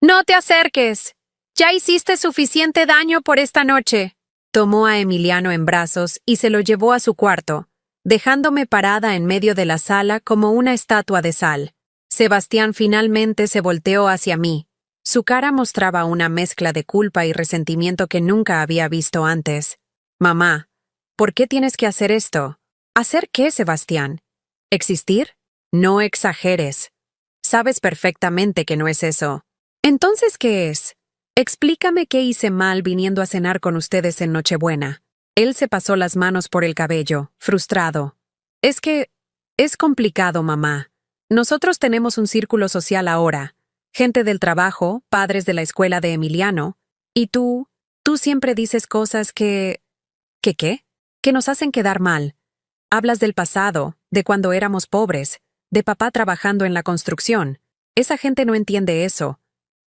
¡No te acerques! Ya hiciste suficiente daño por esta noche. Tomó a Emiliano en brazos y se lo llevó a su cuarto, dejándome parada en medio de la sala como una estatua de sal. Sebastián finalmente se volteó hacia mí. Su cara mostraba una mezcla de culpa y resentimiento que nunca había visto antes. Mamá, ¿por qué tienes que hacer esto? ¿Hacer qué, Sebastián? ¿Existir? No exageres. Sabes perfectamente que no es eso. ¿Entonces qué es? Explícame qué hice mal viniendo a cenar con ustedes en Nochebuena. Él se pasó las manos por el cabello, frustrado. Es que es complicado, mamá. Nosotros tenemos un círculo social ahora. Gente del trabajo, padres de la escuela de Emiliano. Y tú siempre dices cosas que... ¿Qué? Que nos hacen quedar mal. Hablas del pasado, de cuando éramos pobres, de papá trabajando en la construcción. Esa gente no entiende eso.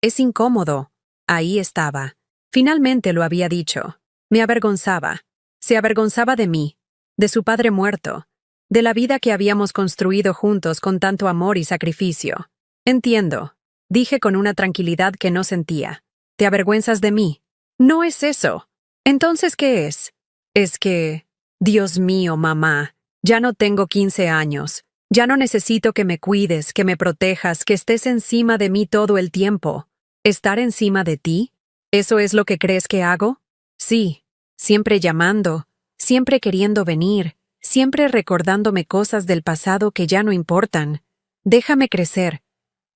Es incómodo. Ahí estaba. Finalmente lo había dicho. Me avergonzaba. Se avergonzaba de mí, de su padre muerto, de la vida que habíamos construido juntos con tanto amor y sacrificio. Entiendo, dije con una tranquilidad que no sentía. ¿Te avergüenzas de mí? No es eso. Entonces, ¿qué es? Es que... Dios mío, mamá, ya no tengo 15 años. Ya no necesito que me cuides, que me protejas, que estés encima de mí todo el tiempo. ¿Estar encima de ti? ¿Eso es lo que crees que hago? Sí, siempre llamando, siempre queriendo venir, siempre recordándome cosas del pasado que ya no importan. Déjame crecer.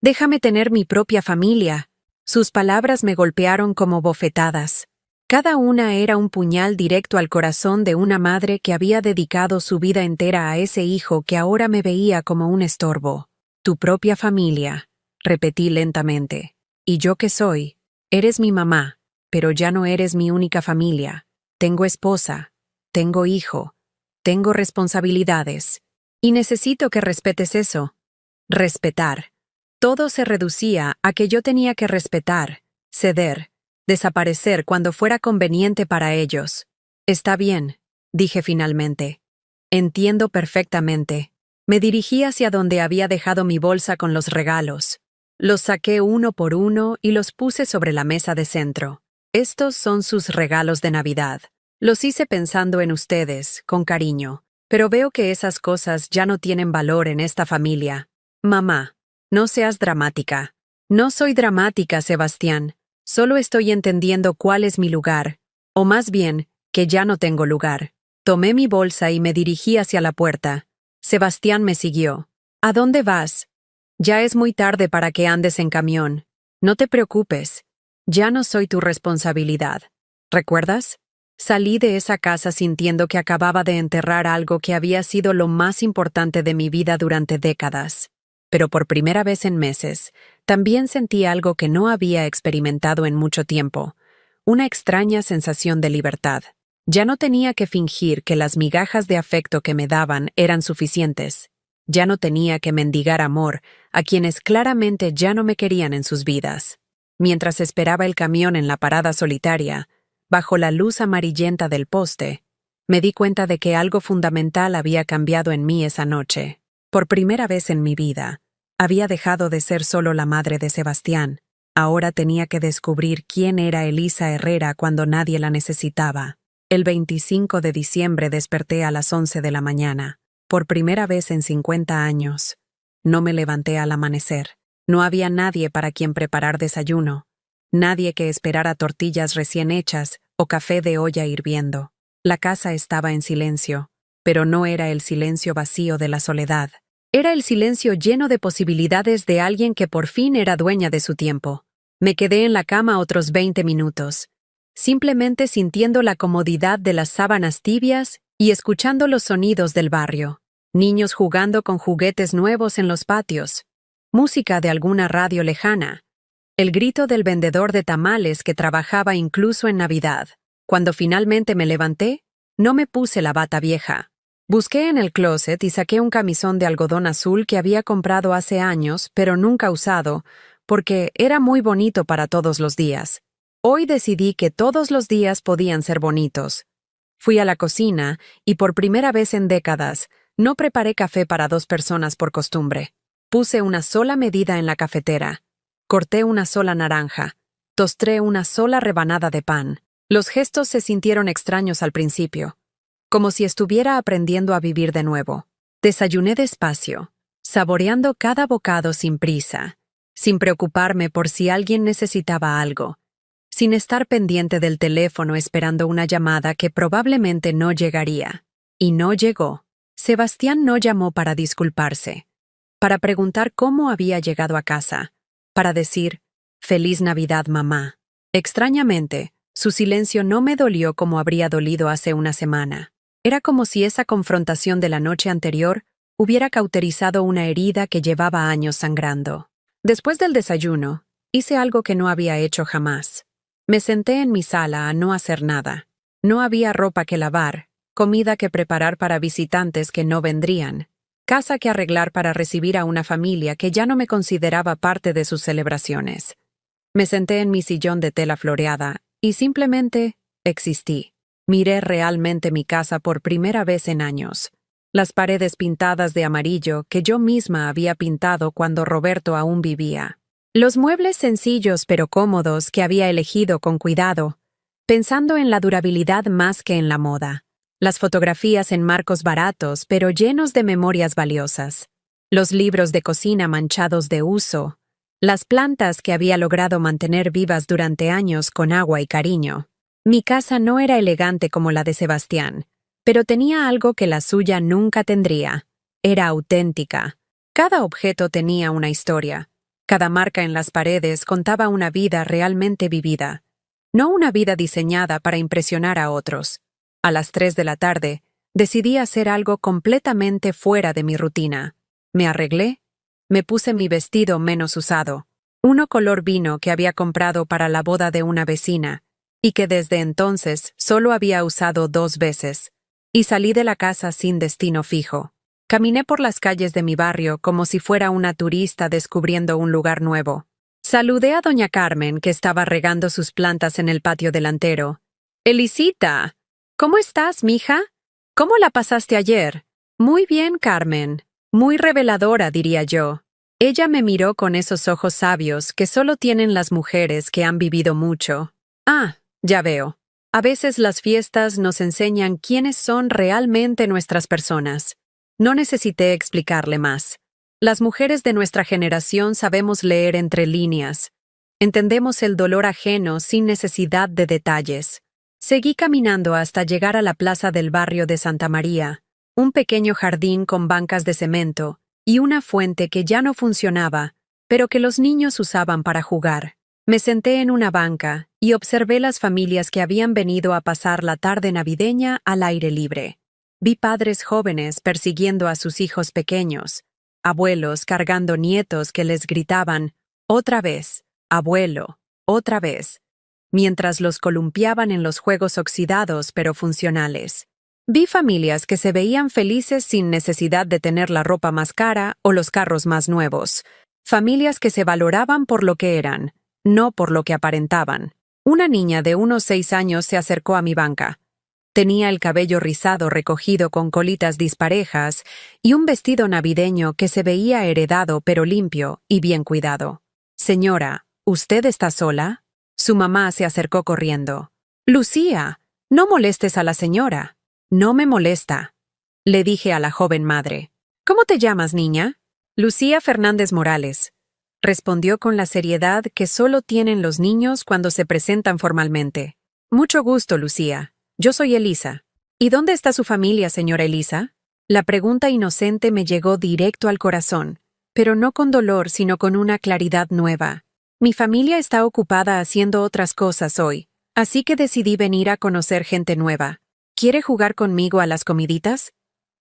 Déjame tener mi propia familia. Sus palabras me golpearon como bofetadas. Cada una era un puñal directo al corazón de una madre que había dedicado su vida entera a ese hijo que ahora me veía como un estorbo. Tu propia familia, repetí lentamente. ¿Y yo qué soy? Eres mi mamá, pero ya no eres mi única familia. Tengo esposa, tengo hijo, tengo responsabilidades. Y necesito que respetes eso. Respetar. Todo se reducía a que yo tenía que respetar, ceder, desaparecer cuando fuera conveniente para ellos. Está bien, dije finalmente. Entiendo perfectamente. Me dirigí hacia donde había dejado mi bolsa con los regalos. Los saqué uno por uno y los puse sobre la mesa de centro. Estos son sus regalos de Navidad. Los hice pensando en ustedes, con cariño, pero veo que esas cosas ya no tienen valor en esta familia. Mamá, no seas dramática. No soy dramática, Sebastián. Solo estoy entendiendo cuál es mi lugar, o más bien, que ya no tengo lugar. Tomé mi bolsa y me dirigí hacia la puerta. Sebastián me siguió. ¿A dónde vas? Ya es muy tarde para que andes en camión. No te preocupes. Ya no soy tu responsabilidad. ¿Recuerdas? Salí de esa casa sintiendo que acababa de enterrar algo que había sido lo más importante de mi vida durante décadas. Pero por primera vez en meses, también sentí algo que no había experimentado en mucho tiempo, una extraña sensación de libertad. Ya no tenía que fingir que las migajas de afecto que me daban eran suficientes. Ya no tenía que mendigar amor a quienes claramente ya no me querían en sus vidas. Mientras esperaba el camión en la parada solitaria, bajo la luz amarillenta del poste, me di cuenta de que algo fundamental había cambiado en mí esa noche. Por primera vez en mi vida, había dejado de ser solo la madre de Sebastián. Ahora tenía que descubrir quién era Elisa Herrera cuando nadie la necesitaba. El 25 de diciembre desperté a las 11 de la mañana. Por primera vez en 50 años. No me levanté al amanecer. No había nadie para quien preparar desayuno. Nadie que esperara tortillas recién hechas o café de olla hirviendo. La casa estaba en silencio, pero no era el silencio vacío de la soledad. Era el silencio lleno de posibilidades de alguien que por fin era dueña de su tiempo. Me quedé en la cama otros 20 minutos, simplemente sintiendo la comodidad de las sábanas tibias y escuchando los sonidos del barrio. Niños jugando con juguetes nuevos en los patios, música de alguna radio lejana, el grito del vendedor de tamales que trabajaba incluso en Navidad. Cuando finalmente me levanté, no me puse la bata vieja. Busqué en el closet y saqué un camisón de algodón azul que había comprado hace años, pero nunca usado, porque era muy bonito para todos los días. Hoy decidí que todos los días podían ser bonitos. Fui a la cocina y por primera vez en décadas, no preparé café para 2 personas por costumbre. Puse una sola medida en la cafetera. Corté una sola naranja. Tosté una sola rebanada de pan. Los gestos se sintieron extraños al principio, como si estuviera aprendiendo a vivir de nuevo. Desayuné despacio, saboreando cada bocado sin prisa, sin preocuparme por si alguien necesitaba algo, sin estar pendiente del teléfono esperando una llamada que probablemente no llegaría. Y no llegó. Sebastián no llamó para disculparse, para preguntar cómo había llegado a casa, para decir, «Feliz Navidad, mamá». Extrañamente, su silencio no me dolió como habría dolido hace una semana. Era como si esa confrontación de la noche anterior hubiera cauterizado una herida que llevaba años sangrando. Después del desayuno, hice algo que no había hecho jamás. Me senté en mi sala a no hacer nada. No había ropa que lavar, comida que preparar para visitantes que no vendrían, casa que arreglar para recibir a una familia que ya no me consideraba parte de sus celebraciones. Me senté en mi sillón de tela floreada y simplemente existí. Miré realmente mi casa por primera vez en años. Las paredes pintadas de amarillo que yo misma había pintado cuando Roberto aún vivía. Los muebles sencillos pero cómodos que había elegido con cuidado, pensando en la durabilidad más que en la moda. Las fotografías en marcos baratos pero llenos de memorias valiosas. Los libros de cocina manchados de uso. Las plantas que había logrado mantener vivas durante años con agua y cariño. Mi casa no era elegante como la de Sebastián, pero tenía algo que la suya nunca tendría. Era auténtica. Cada objeto tenía una historia. Cada marca en las paredes contaba una vida realmente vivida. No una vida diseñada para impresionar a otros. A las 3 de la tarde, decidí hacer algo completamente fuera de mi rutina. Me arreglé. Me puse mi vestido menos usado, uno color vino que había comprado para la boda de una vecina, y que desde entonces solo había usado 2 veces, y salí de la casa sin destino fijo. Caminé por las calles de mi barrio como si fuera una turista descubriendo un lugar nuevo. Saludé a doña Carmen, que estaba regando sus plantas en el patio delantero. «Elisita, ¿cómo estás, mija? ¿Cómo la pasaste ayer?» «Muy bien, Carmen. Muy reveladora, diría yo». Ella me miró con esos ojos sabios que solo tienen las mujeres que han vivido mucho. «Ah, ya veo. A veces las fiestas nos enseñan quiénes son realmente nuestras personas». No necesité explicarle más. Las mujeres de nuestra generación sabemos leer entre líneas. Entendemos el dolor ajeno sin necesidad de detalles. Seguí caminando hasta llegar a la plaza del barrio de Santa María, un pequeño jardín con bancas de cemento y una fuente que ya no funcionaba, pero que los niños usaban para jugar. Me senté en una banca y observé las familias que habían venido a pasar la tarde navideña al aire libre. Vi padres jóvenes persiguiendo a sus hijos pequeños, abuelos cargando nietos que les gritaban, «Otra vez, abuelo, otra vez», mientras los columpiaban en los juegos oxidados pero funcionales. Vi familias que se veían felices sin necesidad de tener la ropa más cara o los carros más nuevos. Familias que se valoraban por lo que eran, no por lo que aparentaban. Una niña de unos 6 años se acercó a mi banca. Tenía el cabello rizado recogido con colitas disparejas y un vestido navideño que se veía heredado pero limpio y bien cuidado. «Señora, ¿usted está sola?» Su mamá se acercó corriendo. «Lucía, no molestes a la señora». «No me molesta», le dije a la joven madre. «¿Cómo te llamas, niña?» «Lucía Fernández Morales», respondió con la seriedad que solo tienen los niños cuando se presentan formalmente. «Mucho gusto, Lucía. Yo soy Elisa». «¿Y dónde está su familia, señora Elisa?» La pregunta inocente me llegó directo al corazón, pero no con dolor, sino con una claridad nueva. «Mi familia está ocupada haciendo otras cosas hoy, así que decidí venir a conocer gente nueva. ¿Quiere jugar conmigo a las comiditas?»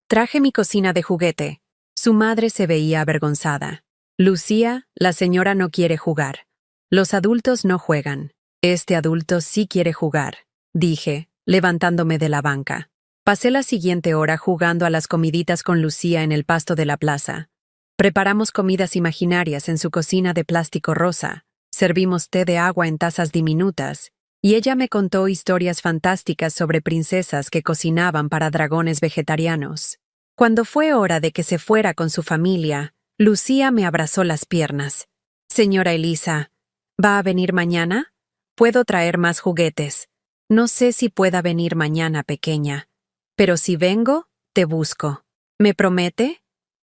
Traje mi cocina de juguete. Su madre se veía avergonzada. «Lucía, la señora no quiere jugar. Los adultos no juegan. Este adulto sí quiere jugar», dije, levantándome de la banca. Pasé la siguiente hora jugando a las comiditas con Lucía en el pasto de la plaza. Preparamos comidas imaginarias en su cocina de plástico rosa, servimos té de agua en tazas diminutas, y ella me contó historias fantásticas sobre princesas que cocinaban para dragones vegetarianos. Cuando fue hora de que se fuera con su familia, Lucía me abrazó las piernas. «Señora Elisa, ¿va a venir mañana? Puedo traer más juguetes. No sé si pueda venir mañana, pequeña. Pero si vengo, te busco. ¿Me promete?»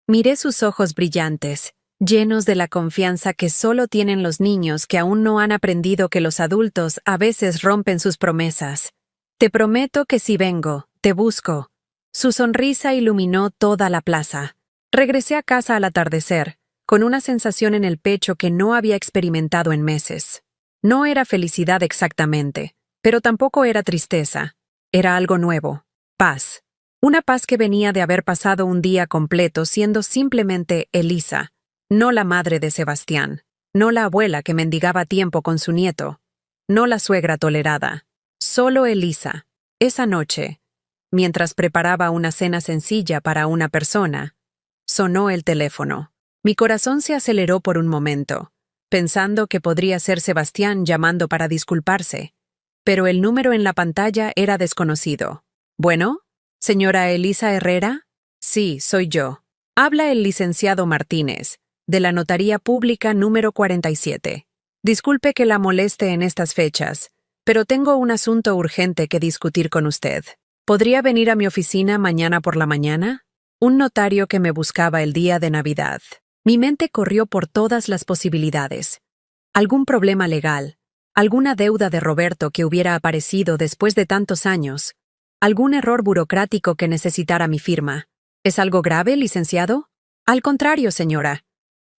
Miré sus ojos brillantes, llenos de la confianza que solo tienen los niños que aún no han aprendido que los adultos a veces rompen sus promesas. «Te prometo que si vengo, te busco». Su sonrisa iluminó toda la plaza. Regresé a casa al atardecer, con una sensación en el pecho que no había experimentado en meses. No era felicidad exactamente, pero tampoco era tristeza. Era algo nuevo. Paz. Una paz que venía de haber pasado un día completo siendo simplemente Elisa, no la madre de Sebastián, no la abuela que mendigaba tiempo con su nieto, no la suegra tolerada, solo Elisa. Esa noche, mientras preparaba una cena sencilla para una persona, sonó el teléfono. Mi corazón se aceleró por un momento, pensando que podría ser Sebastián llamando para disculparse, pero el número en la pantalla era desconocido. «¿Bueno? ¿Señora Elisa Herrera?» «Sí, soy yo. Habla el licenciado Martínez, de la Notaría Pública número 47. Disculpe que la moleste en estas fechas, pero tengo un asunto urgente que discutir con usted. ¿Podría venir a mi oficina mañana por la mañana?» Un notario que me buscaba el día de Navidad. Mi mente corrió por todas las posibilidades. Algún problema legal, alguna deuda de Roberto que hubiera aparecido después de tantos años, algún error burocrático que necesitara mi firma. ¿Es algo grave, licenciado? Al contrario, señora.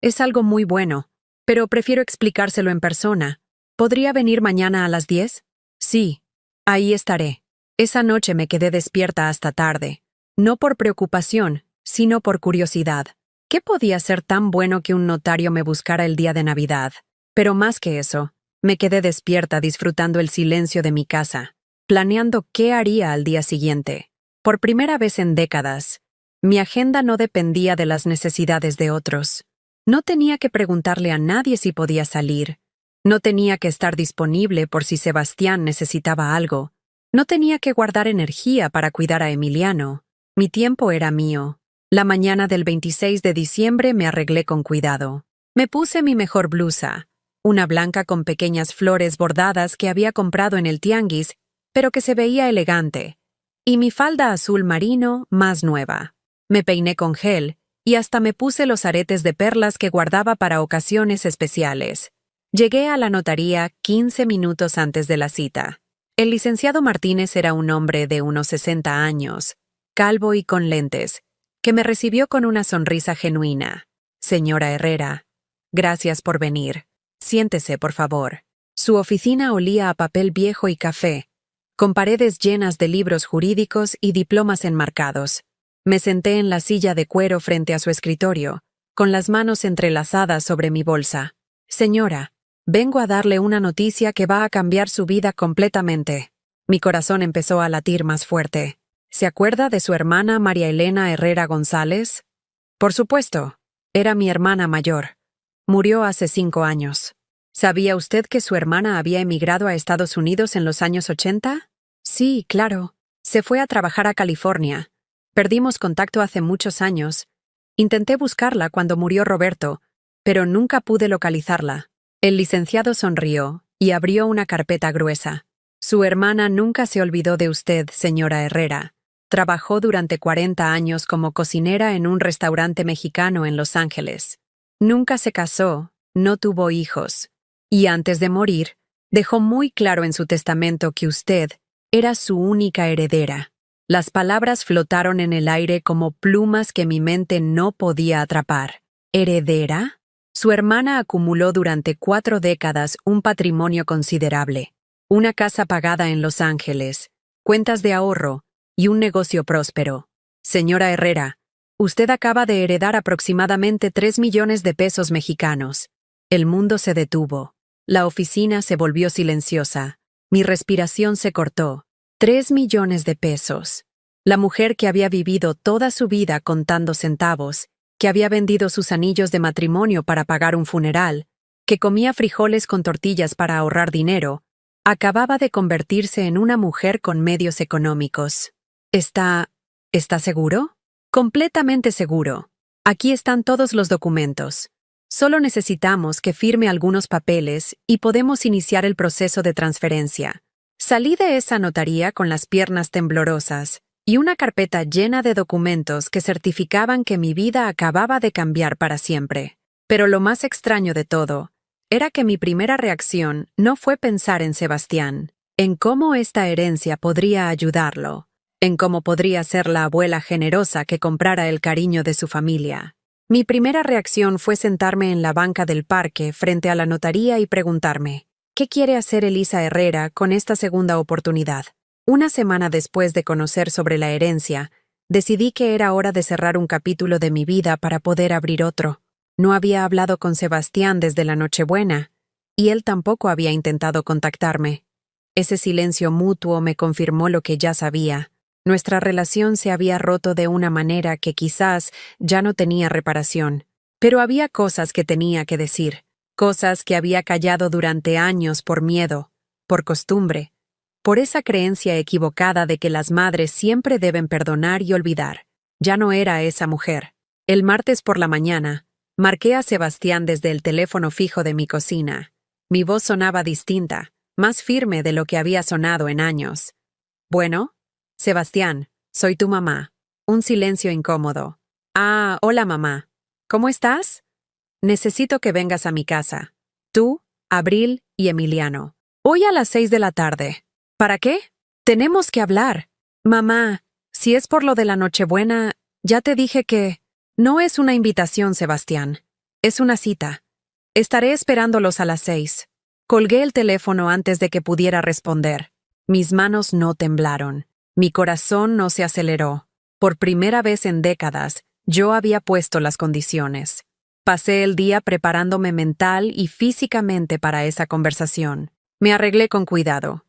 Es algo muy bueno, pero prefiero explicárselo en persona. ¿Podría venir mañana a las 10? Sí, ahí estaré. Esa noche me quedé despierta hasta tarde, no por preocupación, sino por curiosidad. ¿Qué podía ser tan bueno que un notario me buscara el día de Navidad? Pero más que eso, me quedé despierta disfrutando el silencio de mi casa, planeando qué haría al día siguiente. Por primera vez en décadas, mi agenda no dependía de las necesidades de otros. No tenía que preguntarle a nadie si podía salir. No tenía que estar disponible por si Sebastián necesitaba algo. No tenía que guardar energía para cuidar a Emiliano. Mi tiempo era mío. La mañana del 26 de diciembre me arreglé con cuidado. Me puse mi mejor blusa, una blanca con pequeñas flores bordadas que había comprado en el tianguis, pero que se veía elegante, y mi falda azul marino más nueva. Me peiné con gel, y hasta me puse los aretes de perlas que guardaba para ocasiones especiales. Llegué a la notaría 15 minutos antes de la cita. El licenciado Martínez era un hombre de unos 60 años, calvo y con lentes, que me recibió con una sonrisa genuina. «Señora Herrera, gracias por venir. Siéntese, por favor». Su oficina olía a papel viejo y café, con paredes llenas de libros jurídicos y diplomas enmarcados. Me senté en la silla de cuero frente a su escritorio, con las manos entrelazadas sobre mi bolsa. «Señora, vengo a darle una noticia que va a cambiar su vida completamente». Mi corazón empezó a latir más fuerte. ¿Se acuerda de su hermana María Elena Herrera González? Por supuesto, era mi hermana mayor. Murió hace 5 años. ¿Sabía usted que su hermana había emigrado a Estados Unidos en los años 80? Sí, claro. Se fue a trabajar a California. Perdimos contacto hace muchos años. Intenté buscarla cuando murió Roberto, pero nunca pude localizarla. El licenciado sonrió y abrió una carpeta gruesa. Su hermana nunca se olvidó de usted, señora Herrera. Trabajó durante 40 años como cocinera en un restaurante mexicano en Los Ángeles. Nunca se casó, no tuvo hijos. Y antes de morir, dejó muy claro en su testamento que usted era su única heredera. Las palabras flotaron en el aire como plumas que mi mente no podía atrapar. ¿Heredera? Su hermana acumuló durante 4 décadas un patrimonio considerable. Una casa pagada en Los Ángeles, cuentas de ahorro y un negocio próspero. Señora Herrera, usted acaba de heredar aproximadamente 3 millones de pesos mexicanos. El mundo se detuvo. La oficina se volvió silenciosa. Mi respiración se cortó. 3 millones de pesos. La mujer que había vivido toda su vida contando centavos, que había vendido sus anillos de matrimonio para pagar un funeral, que comía frijoles con tortillas para ahorrar dinero, acababa de convertirse en una mujer con medios económicos. ¿Está seguro? Completamente seguro. Aquí están todos los documentos. Solo necesitamos que firme algunos papeles y podemos iniciar el proceso de transferencia. Salí de esa notaría con las piernas temblorosas y una carpeta llena de documentos que certificaban que mi vida acababa de cambiar para siempre. Pero lo más extraño de todo era que mi primera reacción no fue pensar en Sebastián, en cómo esta herencia podría ayudarlo, en cómo podría ser la abuela generosa que comprara el cariño de su familia. Mi primera reacción fue sentarme en la banca del parque frente a la notaría y preguntarme, ¿qué quiere hacer Elisa Herrera con esta segunda oportunidad? Una semana después de conocer sobre la herencia, decidí que era hora de cerrar un capítulo de mi vida para poder abrir otro. No había hablado con Sebastián desde la Nochebuena, y él tampoco había intentado contactarme. Ese silencio mutuo me confirmó lo que ya sabía. Nuestra relación se había roto de una manera que quizás ya no tenía reparación. Pero había cosas que tenía que decir, cosas que había callado durante años por miedo, por costumbre, por esa creencia equivocada de que las madres siempre deben perdonar y olvidar. Ya no era esa mujer. El martes por la mañana, marqué a Sebastián desde el teléfono fijo de mi cocina. Mi voz sonaba distinta, más firme de lo que había sonado en años. «Bueno, Sebastián, soy tu mamá». Un silencio incómodo. «Ah, hola mamá. ¿Cómo estás? Necesito que vengas a mi casa. Tú, Abril y Emiliano. Hoy a las 6 de la tarde. ¿Para qué? Tenemos que hablar. Mamá, si es por lo de la Nochebuena, ya te dije que... No es una invitación, Sebastián. Es una cita. Estaré esperándolos a las 6. Colgué el teléfono antes de que pudiera responder. Mis manos no temblaron. Mi corazón no se aceleró. Por primera vez en décadas, yo había puesto las condiciones. Pasé el día preparándome mental y físicamente para esa conversación. Me arreglé con cuidado.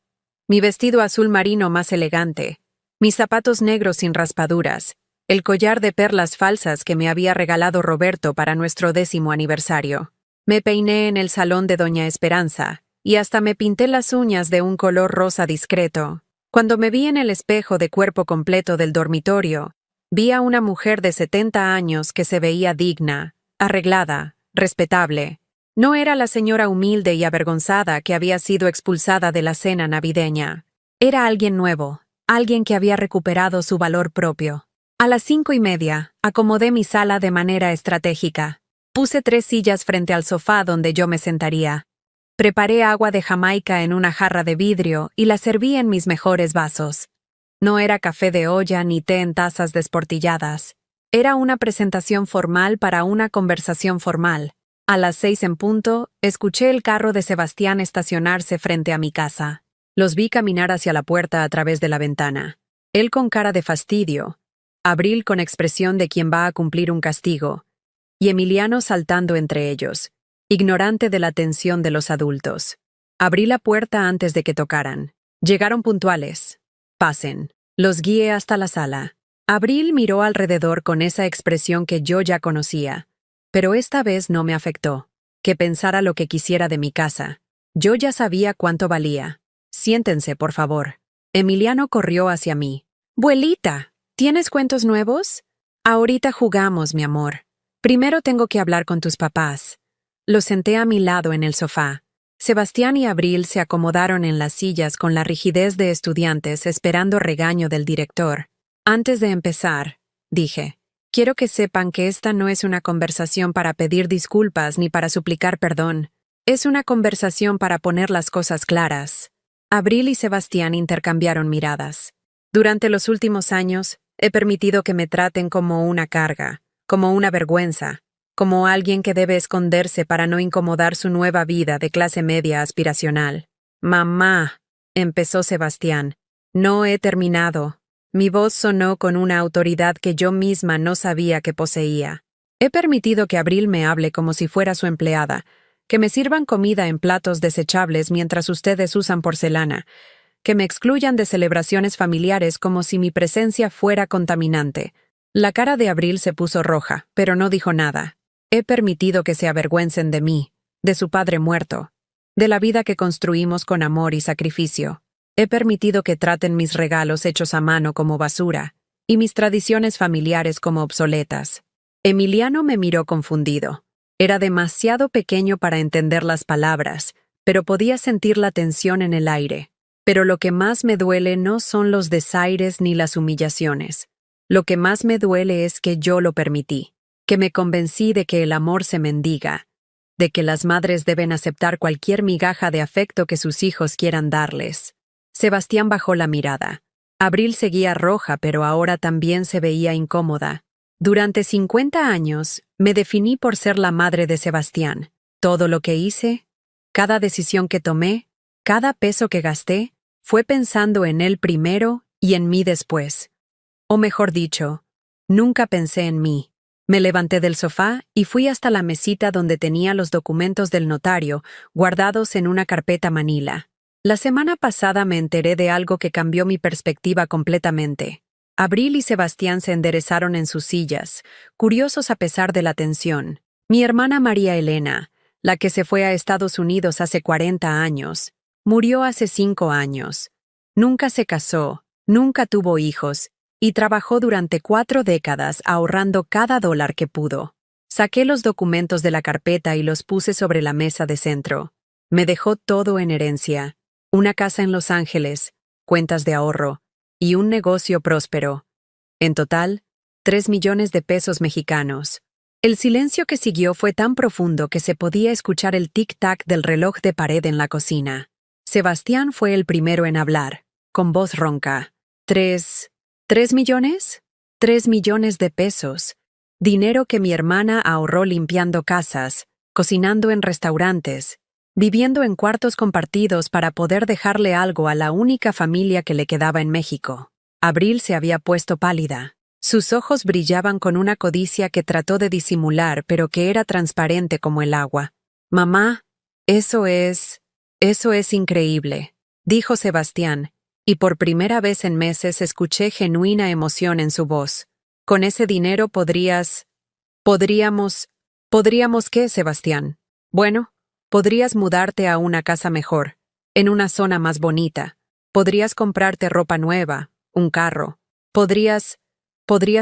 Mi vestido azul marino más elegante, mis zapatos negros sin raspaduras, el collar de perlas falsas que me había regalado Roberto para nuestro 10º aniversario. Me peiné en el salón de Doña Esperanza y hasta me pinté las uñas de un color rosa discreto. Cuando me vi en el espejo de cuerpo completo del dormitorio, vi a una mujer de 70 años que se veía digna, arreglada, respetable. No era la señora humilde y avergonzada que había sido expulsada de la cena navideña. Era alguien nuevo, alguien que había recuperado su valor propio. A las 5:30, acomodé mi sala de manera estratégica. Puse 3 sillas frente al sofá donde yo me sentaría. Preparé agua de Jamaica en una jarra de vidrio y la serví en mis mejores vasos. No era café de olla ni té en tazas desportilladas. Era una presentación formal para una conversación formal. A las 6 en punto, escuché el carro de Sebastián estacionarse frente a mi casa. Los vi caminar hacia la puerta a través de la ventana. Él con cara de fastidio, Abril con expresión de quien va a cumplir un castigo, y Emiliano saltando entre ellos, ignorante de la atención de los adultos. Abrí la puerta antes de que tocaran. Llegaron puntuales. «Pasen». Los guié hasta la sala. Abril miró alrededor con esa expresión que yo ya conocía. Pero esta vez no me afectó. Que pensara lo que quisiera de mi casa. Yo ya sabía cuánto valía. «Siéntense, por favor». Emiliano corrió hacia mí. «Buelita, ¿tienes cuentos nuevos?» «Ahorita jugamos, mi amor. Primero tengo que hablar con tus papás». Los senté a mi lado en el sofá. Sebastián y Abril se acomodaron en las sillas con la rigidez de estudiantes esperando regaño del director. «Antes de empezar», dije, «quiero que sepan que esta no es una conversación para pedir disculpas ni para suplicar perdón. Es una conversación para poner las cosas claras». Abril y Sebastián intercambiaron miradas. «Durante los últimos años, he permitido que me traten como una carga, como una vergüenza, como alguien que debe esconderse para no incomodar su nueva vida de clase media aspiracional». «Mamá», empezó Sebastián, «no he terminado». Mi voz sonó con una autoridad que yo misma no sabía que poseía. «He permitido que Abril me hable como si fuera su empleada, que me sirvan comida en platos desechables mientras ustedes usan porcelana, que me excluyan de celebraciones familiares como si mi presencia fuera contaminante. La cara de Abril se puso roja, pero no dijo nada. He permitido que se avergüencen de mí, de su padre muerto, de la vida que construimos con amor y sacrificio. He permitido que traten mis regalos hechos a mano como basura y mis tradiciones familiares como obsoletas. Emiliano me miró confundido. Era demasiado pequeño para entender las palabras, pero podía sentir la tensión en el aire. Pero lo que más me duele no son los desaires ni las humillaciones. Lo que más me duele es que yo lo permití, que me convencí de que el amor se mendiga, de que las madres deben aceptar cualquier migaja de afecto que sus hijos quieran darles. Sebastián bajó la mirada. Abril seguía roja, pero ahora también se veía incómoda. Durante 50 años, me definí por ser la madre de Sebastián. Todo lo que hice, cada decisión que tomé, cada peso que gasté, fue pensando en él primero y en mí después. O mejor dicho, nunca pensé en mí. Me levanté del sofá y fui hasta la mesita donde tenía los documentos del notario guardados en una carpeta manila. La semana pasada me enteré de algo que cambió mi perspectiva completamente. Abril y Sebastián se enderezaron en sus sillas, curiosos a pesar de la tensión. Mi hermana María Elena, la que se fue a Estados Unidos hace 40 años, murió hace 5 años. Nunca se casó, nunca tuvo hijos, y trabajó durante 4 décadas ahorrando cada dólar que pudo. Saqué los documentos de la carpeta y los puse sobre la mesa de centro. Me dejó todo en herencia. Una casa en Los Ángeles, cuentas de ahorro y un negocio próspero. En total, 3 millones de pesos mexicanos. El silencio que siguió fue tan profundo que se podía escuchar el tic-tac del reloj de pared en la cocina. Sebastián fue el primero en hablar, con voz ronca. ¿3 millones? 3 millones de pesos. Dinero que mi hermana ahorró limpiando casas, cocinando en restaurantes, viviendo en cuartos compartidos para poder dejarle algo a la única familia que le quedaba en México. Abril se había puesto pálida. Sus ojos brillaban con una codicia que trató de disimular, pero que era transparente como el agua. «Mamá, eso es increíble», dijo Sebastián, y por primera vez en meses escuché genuina emoción en su voz. «Con ese dinero ¿Podríamos qué, Sebastián? Bueno, podrías mudarte a una casa mejor, en una zona más bonita. Podrías comprarte ropa nueva, un carro. Podrías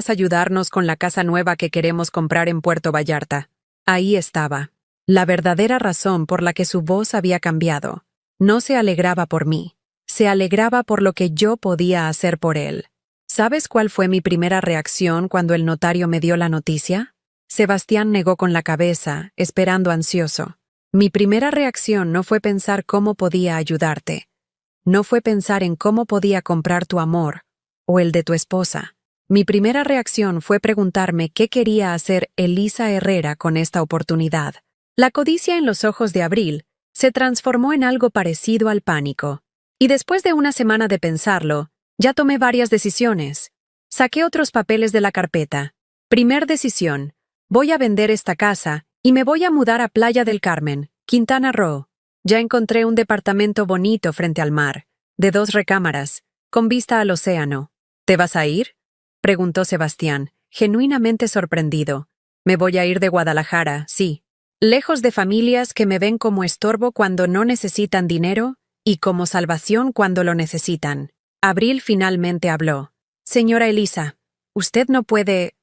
ayudarnos con la casa nueva que queremos comprar en Puerto Vallarta». Ahí estaba, la verdadera razón por la que su voz había cambiado. No se alegraba por mí, se alegraba por lo que yo podía hacer por él. ¿Sabes cuál fue mi primera reacción cuando el notario me dio la noticia? Sebastián negó con la cabeza, esperando ansioso. Mi primera reacción no fue pensar cómo podía ayudarte. No fue pensar en cómo podía comprar tu amor, o el de tu esposa. Mi primera reacción fue preguntarme qué quería hacer Elisa Herrera con esta oportunidad. La codicia en los ojos de Abril se transformó en algo parecido al pánico. Y después de una semana de pensarlo, ya tomé varias decisiones. Saqué otros papeles de la carpeta. Primer decisión: voy a vender esta casa y me voy a mudar a Playa del Carmen, Quintana Roo. Ya encontré un departamento bonito frente al mar, de 2 recámaras, con vista al océano. ¿Te vas a ir?, preguntó Sebastián, genuinamente sorprendido. Me voy a ir de Guadalajara, sí. Lejos de familias que me ven como estorbo cuando no necesitan dinero y como salvación cuando lo necesitan. Abril finalmente habló. Señora Elisa, usted no puede...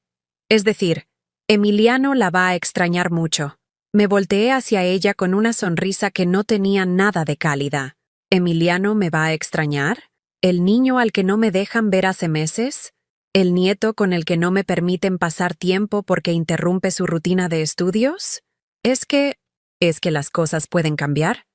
Es decir, Emiliano la va a extrañar mucho. Me volteé hacia ella con una sonrisa que no tenía nada de cálida. ¿Emiliano me va a extrañar? ¿El niño al que no me dejan ver hace meses? ¿El nieto con el que no me permiten pasar tiempo porque interrumpe su rutina de estudios? ¿Es que las cosas pueden cambiar?,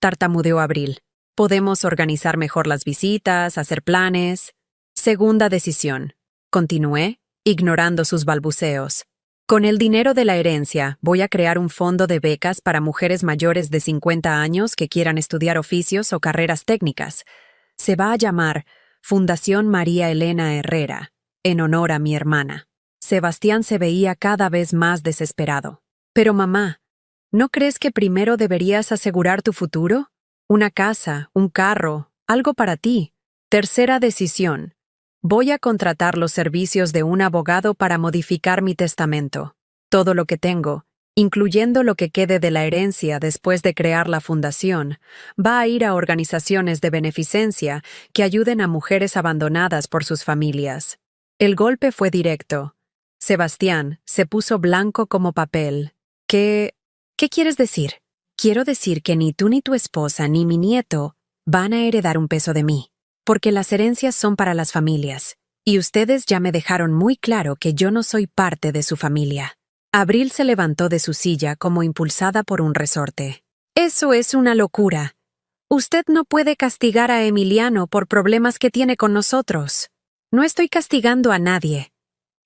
tartamudeó Abril. Podemos organizar mejor las visitas, hacer planes. Segunda decisión, continué, ignorando sus balbuceos. Con el dinero de la herencia, voy a crear un fondo de becas para mujeres mayores de 50 años que quieran estudiar oficios o carreras técnicas. Se va a llamar Fundación María Elena Herrera, en honor a mi hermana. Sebastián se veía cada vez más desesperado. Pero mamá, ¿no crees que primero deberías asegurar tu futuro? Una casa, un carro, Algo para ti. Tercera decisión. Voy a contratar los servicios de un abogado para modificar mi testamento. Todo lo que tengo, incluyendo lo que quede de la herencia después de crear la fundación, va a ir a organizaciones de beneficencia que ayuden a mujeres abandonadas por sus familias. El golpe fue directo. Sebastián se puso blanco como papel. ¿Qué quieres decir? Quiero decir que ni tú ni tu esposa ni mi nieto van a heredar un peso de mí, porque las herencias son para las familias, y ustedes ya me dejaron muy claro que yo no soy parte de su familia. Abril se levantó de su silla como impulsada por un resorte. Eso es una locura. Usted no puede castigar a Emiliano por problemas que tiene con nosotros. No estoy castigando a nadie.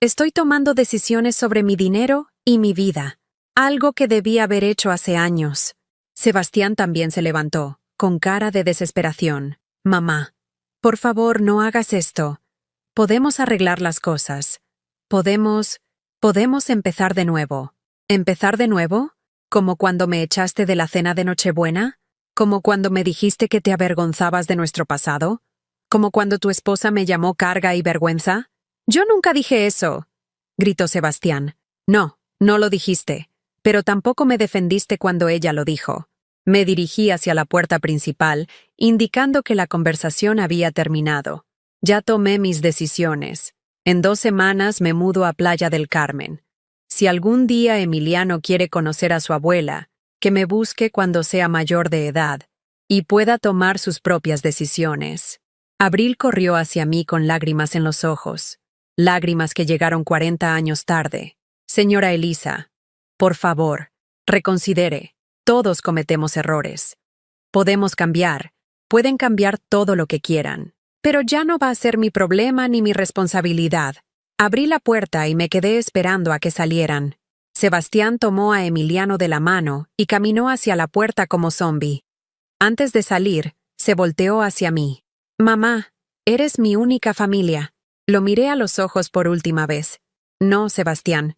Estoy tomando decisiones sobre mi dinero y mi vida, algo que debí haber hecho hace años. Sebastián también se levantó, con cara de desesperación. Mamá, por favor, no hagas esto. Podemos arreglar las cosas. Podemos empezar de nuevo. ¿Empezar de nuevo? ¿Como cuando me echaste de la cena de Nochebuena? ¿Como cuando me dijiste que te avergonzabas de nuestro pasado? ¿Como cuando tu esposa me llamó carga y vergüenza? Yo nunca dije eso, gritó Sebastián. No, no lo dijiste, pero tampoco me defendiste cuando ella lo dijo. Me dirigí hacia la puerta principal, indicando que la conversación había terminado. Ya tomé mis decisiones. En 2 semanas me mudo a Playa del Carmen. Si algún día Emiliano quiere conocer a su abuela, que me busque cuando sea mayor de edad y pueda tomar sus propias decisiones. Abril corrió hacia mí con lágrimas en los ojos, lágrimas que llegaron 40 años tarde. Señora Elisa, por favor, reconsidere. Todos cometemos errores. Podemos cambiar, pueden cambiar todo lo que quieran, pero ya no va a ser mi problema ni mi responsabilidad. Abrí la puerta y me quedé esperando a que salieran. Sebastián tomó a Emiliano de la mano y caminó hacia la puerta como zombi. Antes de salir, se volteó hacia mí. Mamá, eres mi única familia. Lo miré a los ojos por última vez. No, Sebastián.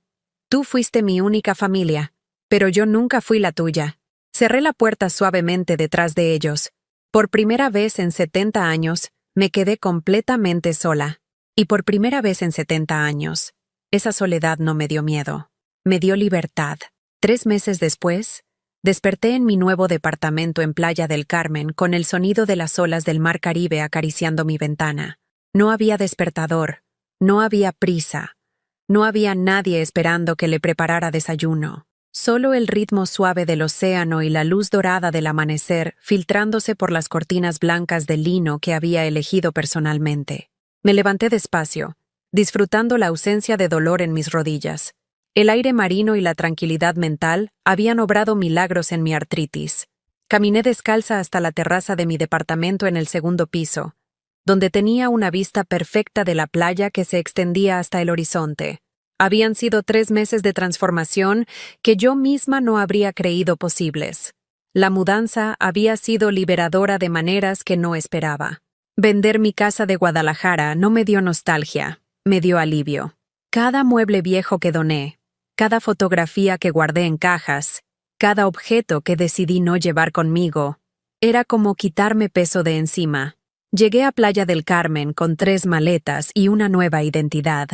Tú fuiste mi única familia, pero yo nunca fui la tuya. Cerré la puerta suavemente detrás de ellos. Por primera vez en 70 años, me quedé completamente sola. Y por primera vez en 70 años, esa soledad no me dio miedo. Me dio libertad. 3 meses después, desperté en mi nuevo departamento en Playa del Carmen con el sonido de las olas del mar Caribe acariciando mi ventana. No había despertador, no había prisa, no había nadie esperando que le preparara desayuno. Solo el ritmo suave del océano y la luz dorada del amanecer filtrándose por las cortinas blancas de lino que había elegido personalmente. Me levanté despacio, disfrutando la ausencia de dolor en mis rodillas. El aire marino y la tranquilidad mental habían obrado milagros en mi artritis. Caminé descalza hasta la terraza de mi departamento en el 2º piso, donde tenía una vista perfecta de la playa que se extendía hasta el horizonte. Habían sido 3 meses de transformación que yo misma no habría creído posibles. La mudanza había sido liberadora de maneras que no esperaba. Vender mi casa de Guadalajara no me dio nostalgia, me dio alivio. Cada mueble viejo que doné, cada fotografía que guardé en cajas, cada objeto que decidí no llevar conmigo, era como quitarme peso de encima. Llegué a Playa del Carmen con 3 maletas y una nueva identidad.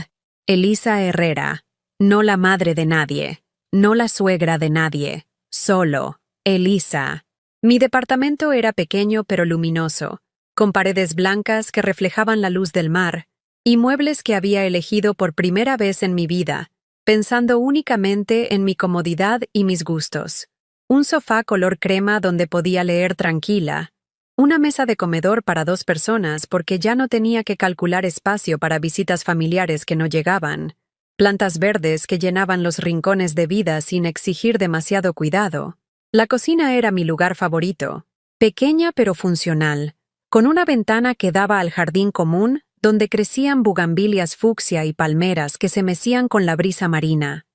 Elisa Herrera, no la madre de nadie, no la suegra de nadie, solo Elisa. Mi departamento era pequeño pero luminoso, con paredes blancas que reflejaban la luz del mar, y muebles que había elegido por primera vez en mi vida, pensando únicamente en mi comodidad y mis gustos. Un sofá color crema donde podía leer tranquila, una mesa de comedor para 2 personas porque ya no tenía que calcular espacio para visitas familiares que no llegaban, plantas verdes que llenaban los rincones de vida sin exigir demasiado cuidado. La cocina era mi lugar favorito, pequeña pero funcional, con una ventana que daba al jardín común donde crecían bugambilias fucsia y palmeras que se mecían con la brisa marina.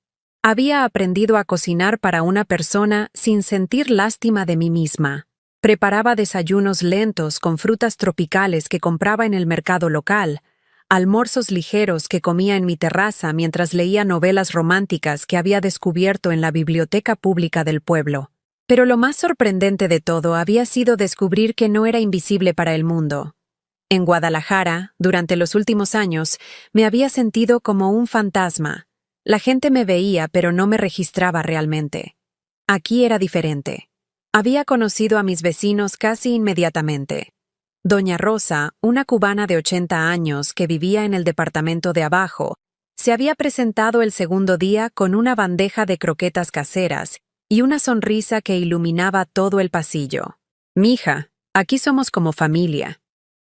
Había aprendido a cocinar para una persona sin sentir lástima de mí misma. Preparaba desayunos lentos con frutas tropicales que compraba en el mercado local, almuerzos ligeros que comía en mi terraza mientras leía novelas románticas que había descubierto en la biblioteca pública del pueblo. Pero lo más sorprendente de todo había sido descubrir que no era invisible para el mundo. En Guadalajara, durante los últimos años, me había sentido como un fantasma. La gente me veía, pero no me registraba realmente. Aquí era diferente. Había conocido a mis vecinos casi inmediatamente. Doña Rosa, una cubana de 80 años que vivía en el departamento de abajo, se había presentado el segundo día con una bandeja de croquetas caseras y una sonrisa que iluminaba todo el pasillo. «Mija, aquí somos como familia»,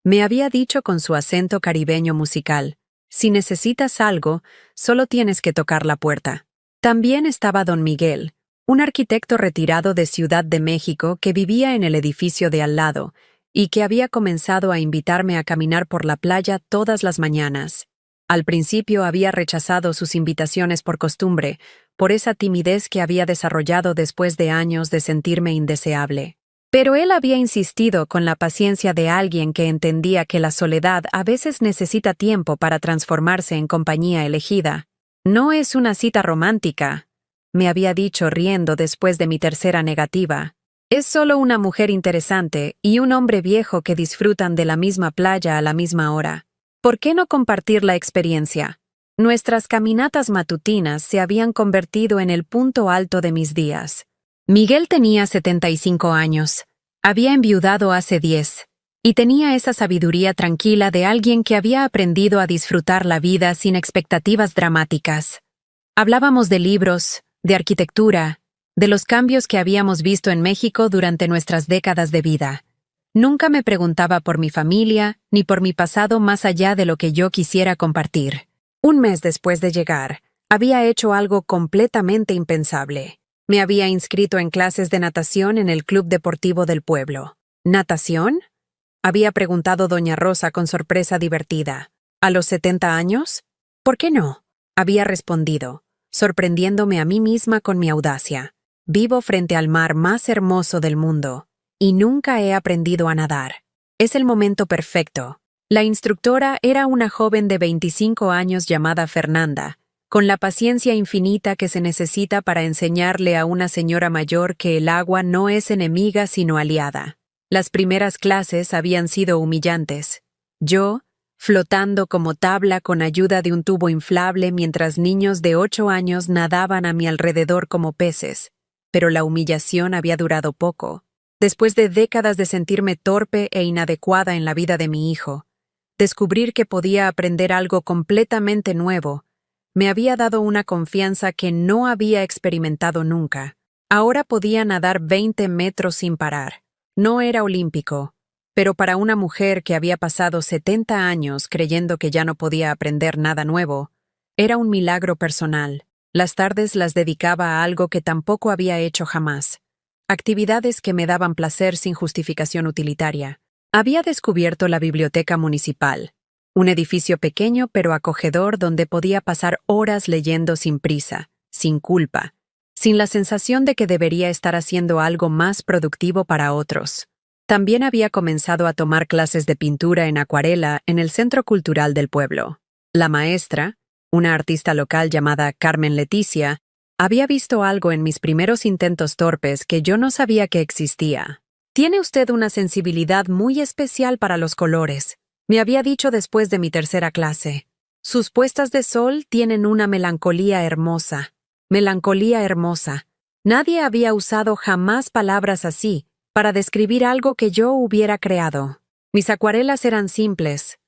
me había dicho con su acento caribeño musical. «Si necesitas algo, solo tienes que tocar la puerta». También estaba don Miguel, un arquitecto retirado de Ciudad de México que vivía en el edificio de al lado y que había comenzado a invitarme a caminar por la playa todas las mañanas. Al principio había rechazado sus invitaciones por costumbre, por esa timidez que había desarrollado después de años de sentirme indeseable. Pero él había insistido con la paciencia de alguien que entendía que la soledad a veces necesita tiempo para transformarse en compañía elegida. «No es una cita romántica», me había dicho riendo después de mi tercera negativa. «Es solo una mujer interesante y un hombre viejo que disfrutan de la misma playa a la misma hora. ¿Por qué no compartir la experiencia?» Nuestras caminatas matutinas se habían convertido en el punto alto de mis días. Miguel tenía 75 años. Había enviudado hace 10. Y tenía esa sabiduría tranquila de alguien que había aprendido a disfrutar la vida sin expectativas dramáticas. Hablábamos de libros, de arquitectura, de los cambios que habíamos visto en México durante nuestras décadas de vida. Nunca me preguntaba por mi familia ni por mi pasado más allá de lo que yo quisiera compartir. Un mes después de llegar, había hecho algo completamente impensable. Me había inscrito en clases de natación en el club deportivo del pueblo. ¿Natación?, había preguntado doña Rosa con sorpresa divertida. ¿A los 70 años? ¿Por qué no?, había respondido, sorprendiéndome a mí misma con mi audacia. Vivo frente al mar más hermoso del mundo, y nunca he aprendido a nadar. Es el momento perfecto. La instructora era una joven de 25 años llamada Fernanda, con la paciencia infinita que se necesita para enseñarle a una señora mayor que el agua no es enemiga sino aliada. Las primeras clases habían sido humillantes. Yo, flotando como tabla con ayuda de un tubo inflable mientras niños de 8 años nadaban a mi alrededor como peces. Pero la humillación había durado poco. Después de décadas de sentirme torpe e inadecuada en la vida de mi hijo, descubrir que podía aprender algo completamente nuevo me había dado una confianza que no había experimentado nunca. Ahora podía nadar 20 metros sin parar. No era olímpico, pero para una mujer que había pasado 70 años creyendo que ya no podía aprender nada nuevo, era un milagro personal. Las tardes las dedicaba a algo que tampoco había hecho jamás. Actividades que me daban placer sin justificación utilitaria. Había descubierto la biblioteca municipal, un edificio pequeño pero acogedor donde podía pasar horas leyendo sin prisa, sin culpa, sin la sensación de que debería estar haciendo algo más productivo para otros. También había comenzado a tomar clases de pintura en acuarela en el Centro Cultural del pueblo. La maestra, una artista local llamada Carmen Leticia, había visto algo en mis primeros intentos torpes que yo no sabía que existía. «Tiene usted una sensibilidad muy especial para los colores», me había dicho después de mi tercera clase. «Sus puestas de sol tienen una melancolía hermosa». Melancolía hermosa. Nadie había usado jamás palabras así para describir algo que yo hubiera creado. Mis acuarelas eran simples.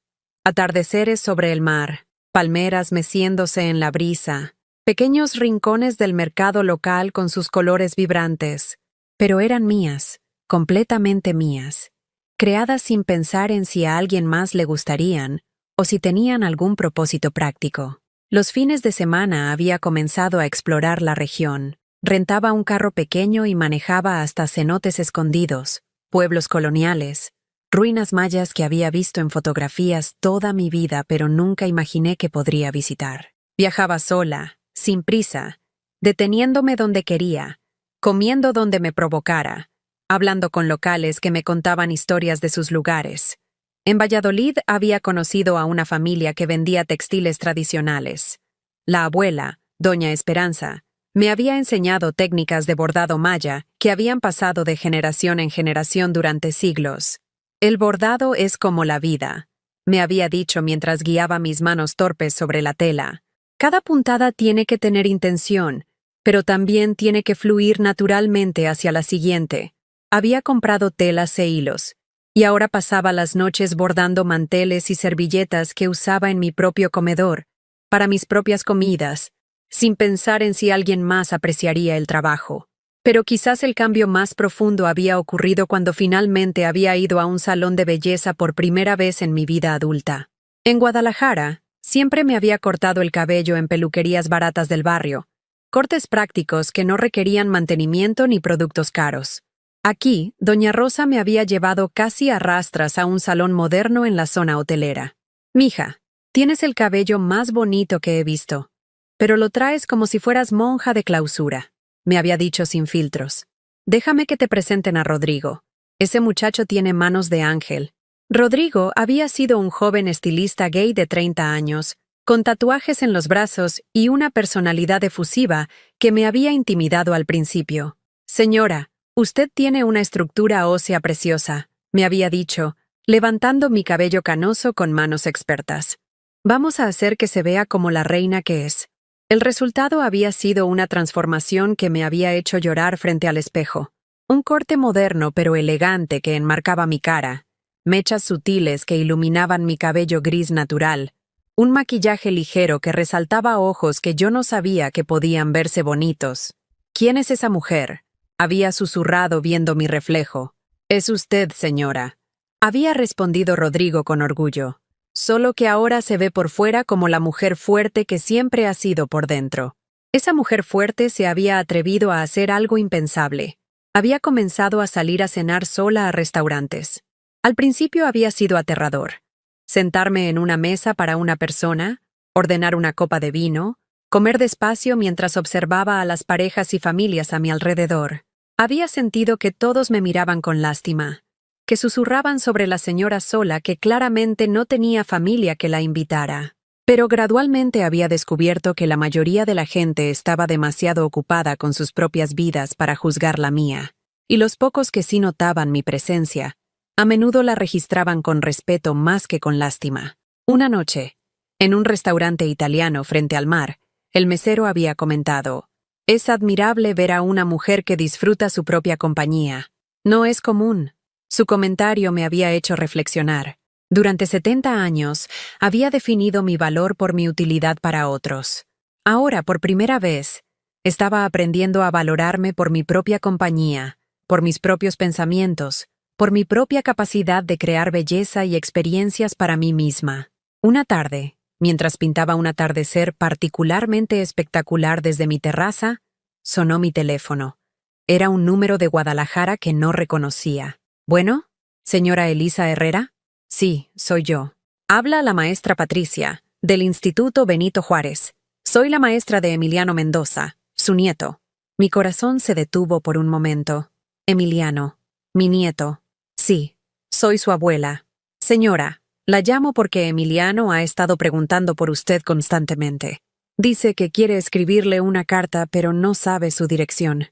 Atardeceres sobre el mar, palmeras meciéndose en la brisa, pequeños rincones del mercado local con sus colores vibrantes. Pero eran mías. Completamente mías, creadas sin pensar en si a alguien más le gustarían o si tenían algún propósito práctico. Los fines de semana había comenzado a explorar la región. Rentaba un carro pequeño y manejaba hasta cenotes escondidos, pueblos coloniales, ruinas mayas que había visto en fotografías toda mi vida pero nunca imaginé que podría visitar. Viajaba sola, sin prisa, deteniéndome donde quería, comiendo donde me provocara, hablando con locales que me contaban historias de sus lugares. En Valladolid había conocido a una familia que vendía textiles tradicionales. La abuela, doña Esperanza, Me había enseñado técnicas de bordado maya que habían pasado de generación en generación durante siglos. El bordado es como la vida, me había dicho mientras guiaba mis manos torpes sobre la tela. Cada puntada tiene que tener intención, pero también tiene que fluir naturalmente hacia la siguiente. Había comprado telas e hilos, y ahora pasaba las noches bordando manteles y servilletas que usaba en mi propio comedor, para mis propias comidas, sin pensar en si alguien más apreciaría el trabajo. Pero quizás el cambio más profundo había ocurrido cuando finalmente había ido a un salón de belleza por primera vez en mi vida adulta. En Guadalajara, siempre me había cortado el cabello en peluquerías baratas del barrio, cortes prácticos que no requerían mantenimiento ni productos caros. Aquí, doña Rosa me había llevado casi a rastras a un salón moderno en la zona hotelera. «Mija, tienes el cabello más bonito que he visto, pero lo traes como si fueras monja de clausura», me había dicho sin filtros. «Déjame que te presenten a Rodrigo. Ese muchacho tiene manos de ángel». Rodrigo había sido un joven estilista gay de 30 años, con tatuajes en los brazos y una personalidad efusiva que me había intimidado al principio. «Señora, usted tiene una estructura ósea preciosa», me había dicho, levantando mi cabello canoso con manos expertas. «Vamos a hacer que se vea como la reina que es». El resultado había sido una transformación que me había hecho llorar frente al espejo. Un corte moderno pero elegante que enmarcaba mi cara, mechas sutiles que iluminaban mi cabello gris natural, un maquillaje ligero que resaltaba ojos que yo no sabía que podían verse bonitos. «¿Quién es esa mujer?», había susurrado viendo mi reflejo. «Es usted, señora», había respondido Rodrigo con orgullo. «Solo que ahora se ve por fuera como la mujer fuerte que siempre ha sido por dentro». Esa mujer fuerte se había atrevido a hacer algo impensable. Había comenzado a salir a cenar sola a restaurantes. Al principio había sido aterrador. Sentarme en una mesa para una persona, ordenar una copa de vino, comer despacio mientras observaba a las parejas y familias a mi alrededor. Había sentido que todos me miraban con lástima, que susurraban sobre la señora sola que claramente no tenía familia que la invitara. Pero gradualmente había descubierto que la mayoría de la gente estaba demasiado ocupada con sus propias vidas para juzgar la mía, y los pocos que sí notaban mi presencia, a menudo la registraban con respeto más que con lástima. Una noche, en un restaurante italiano frente al mar, el mesero había comentado: «Es admirable ver a una mujer que disfruta su propia compañía. No es común». Su comentario me había hecho reflexionar. Durante 70 años, había definido mi valor por mi utilidad para otros. Ahora, por primera vez, estaba aprendiendo a valorarme por mi propia compañía, por mis propios pensamientos, por mi propia capacidad de crear belleza y experiencias para mí misma. Una tarde, mientras pintaba un atardecer particularmente espectacular desde mi terraza, sonó mi teléfono. Era un número de Guadalajara que no reconocía. «¿Bueno? ¿Señora Elisa Herrera?» «Sí, soy yo. Habla la maestra Patricia, del Instituto Benito Juárez. Soy la maestra de Emiliano Mendoza, su nieto». Mi corazón se detuvo por un momento. «Emiliano, mi nieto. Sí, soy su abuela. Señora, la llamo porque Emiliano ha estado preguntando por usted constantemente. Dice que quiere escribirle una carta, pero no sabe su dirección.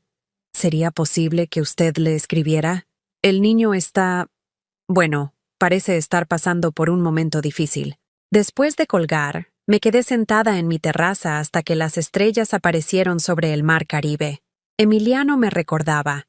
¿Sería posible que usted le escribiera? El niño está... bueno, parece estar pasando por un momento difícil». Después de colgar, me quedé sentada en mi terraza hasta que las estrellas aparecieron sobre el mar Caribe. Emiliano me recordaba.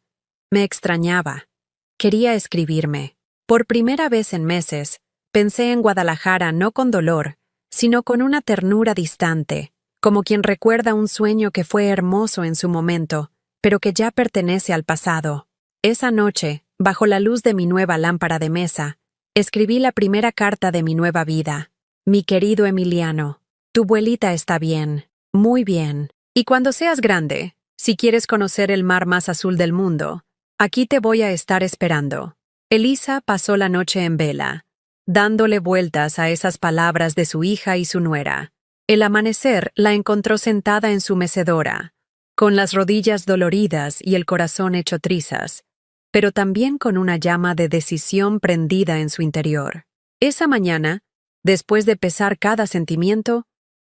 Me extrañaba. Quería escribirme. Por primera vez en meses, pensé en Guadalajara no con dolor, sino con una ternura distante, como quien recuerda un sueño que fue hermoso en su momento, pero que ya pertenece al pasado. Esa noche, bajo la luz de mi nueva lámpara de mesa, escribí la primera carta de mi nueva vida. «Mi querido Emiliano, tu abuelita está bien, muy bien. Y cuando seas grande, si quieres conocer el mar más azul del mundo, aquí te voy a estar esperando». Elisa pasó la noche en vela, dándole vueltas a esas palabras de su hija y su nuera. El amanecer la encontró sentada en su mecedora, con las rodillas doloridas y el corazón hecho trizas, pero también con una llama de decisión prendida en su interior. Esa mañana, después de pesar cada sentimiento,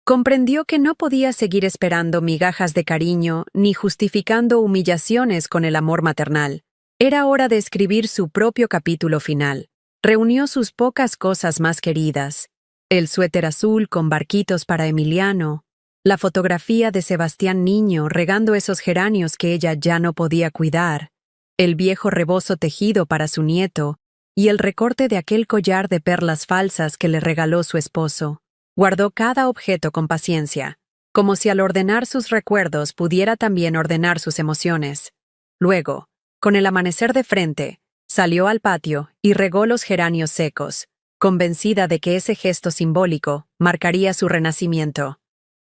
Comprendió que no podía seguir esperando migajas de cariño ni justificando humillaciones con el amor maternal. Era hora de escribir su propio capítulo final. Reunió sus pocas cosas más queridas: el suéter azul con barquitos para Emiliano, la fotografía de Sebastián niño regando esos geranios que ella ya no podía cuidar, el viejo rebozo tejido para su nieto y el recorte de aquel collar de perlas falsas que le regaló su esposo. Guardó cada objeto con paciencia, como si al ordenar sus recuerdos pudiera también ordenar sus emociones. Luego, con el amanecer de frente, salió al patio y regó los geranios secos, convencida de que ese gesto simbólico marcaría su renacimiento.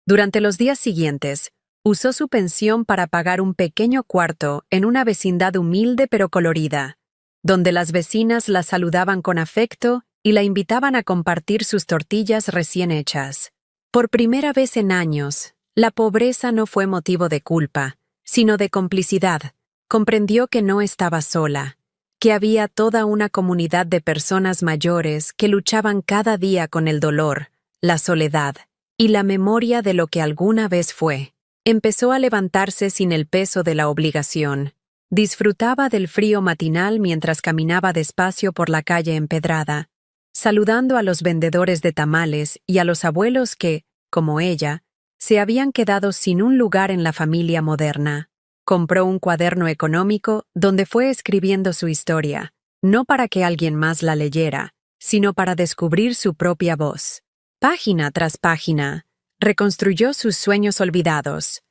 Durante los días siguientes, usó su pensión para pagar un pequeño cuarto en una vecindad humilde pero colorida, donde las vecinas la saludaban con afecto y la invitaban a compartir sus tortillas recién hechas. Por primera vez en años, la pobreza no fue motivo de culpa, sino de complicidad. Comprendió que no estaba sola, que había toda una comunidad de personas mayores que luchaban cada día con el dolor, la soledad y la memoria de lo que alguna vez fue. Empezó a levantarse sin el peso de la obligación. Disfrutaba del frío matinal mientras caminaba despacio por la calle empedrada, saludando a los vendedores de tamales y a los abuelos que, como ella, se habían quedado sin un lugar en la familia moderna. Compró un cuaderno económico donde fue escribiendo su historia, no para que alguien más la leyera, sino para descubrir su propia voz. Página tras página, reconstruyó sus sueños olvidados: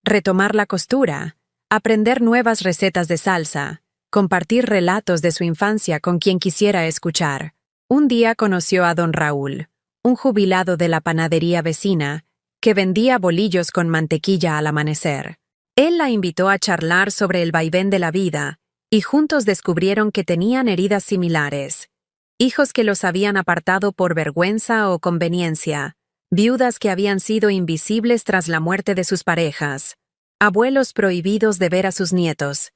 retomar la costura, aprender nuevas recetas de salsa, compartir relatos de su infancia con quien quisiera escuchar. Un día conoció a don Raúl, un jubilado de la panadería vecina, que vendía bolillos con mantequilla al amanecer. Él la invitó a charlar sobre el vaivén de la vida, y juntos descubrieron que tenían heridas similares: hijos que los habían apartado por vergüenza o conveniencia, viudas que habían sido invisibles tras la muerte de sus parejas, abuelos prohibidos de ver a sus nietos.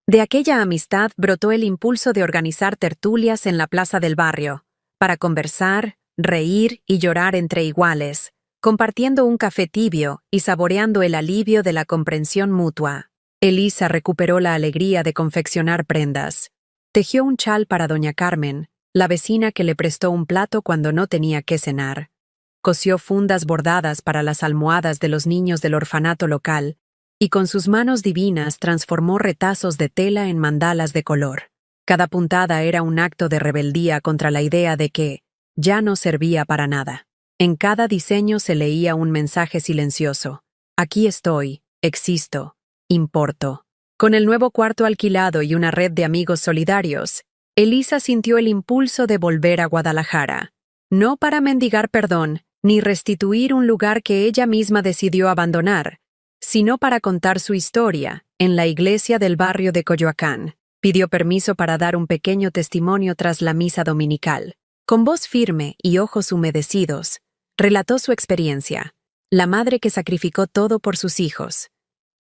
De aquella amistad brotó el impulso de organizar tertulias en la plaza del barrio, para conversar, reír y llorar entre iguales, compartiendo un café tibio y saboreando el alivio de la comprensión mutua. Elisa recuperó la alegría de confeccionar prendas. Tejió un chal para doña Carmen, la vecina que le prestó un plato cuando no tenía qué cenar. Cosió fundas bordadas para las almohadas de los niños del orfanato local, y con sus manos divinas transformó retazos de tela en mandalas de color. Cada puntada era un acto de rebeldía contra la idea de que ya no servía para nada. En cada diseño se leía un mensaje silencioso: aquí estoy, existo, importo. Con el nuevo cuarto alquilado y una red de amigos solidarios, Elisa sintió el impulso de volver a Guadalajara, no para mendigar perdón ni restituir un lugar que ella misma decidió abandonar, sino para contar su historia en la iglesia del barrio de Coyoacán. Pidió permiso para dar un pequeño testimonio tras la misa dominical. Con voz firme y ojos humedecidos, relató su experiencia: la madre que sacrificó todo por sus hijos,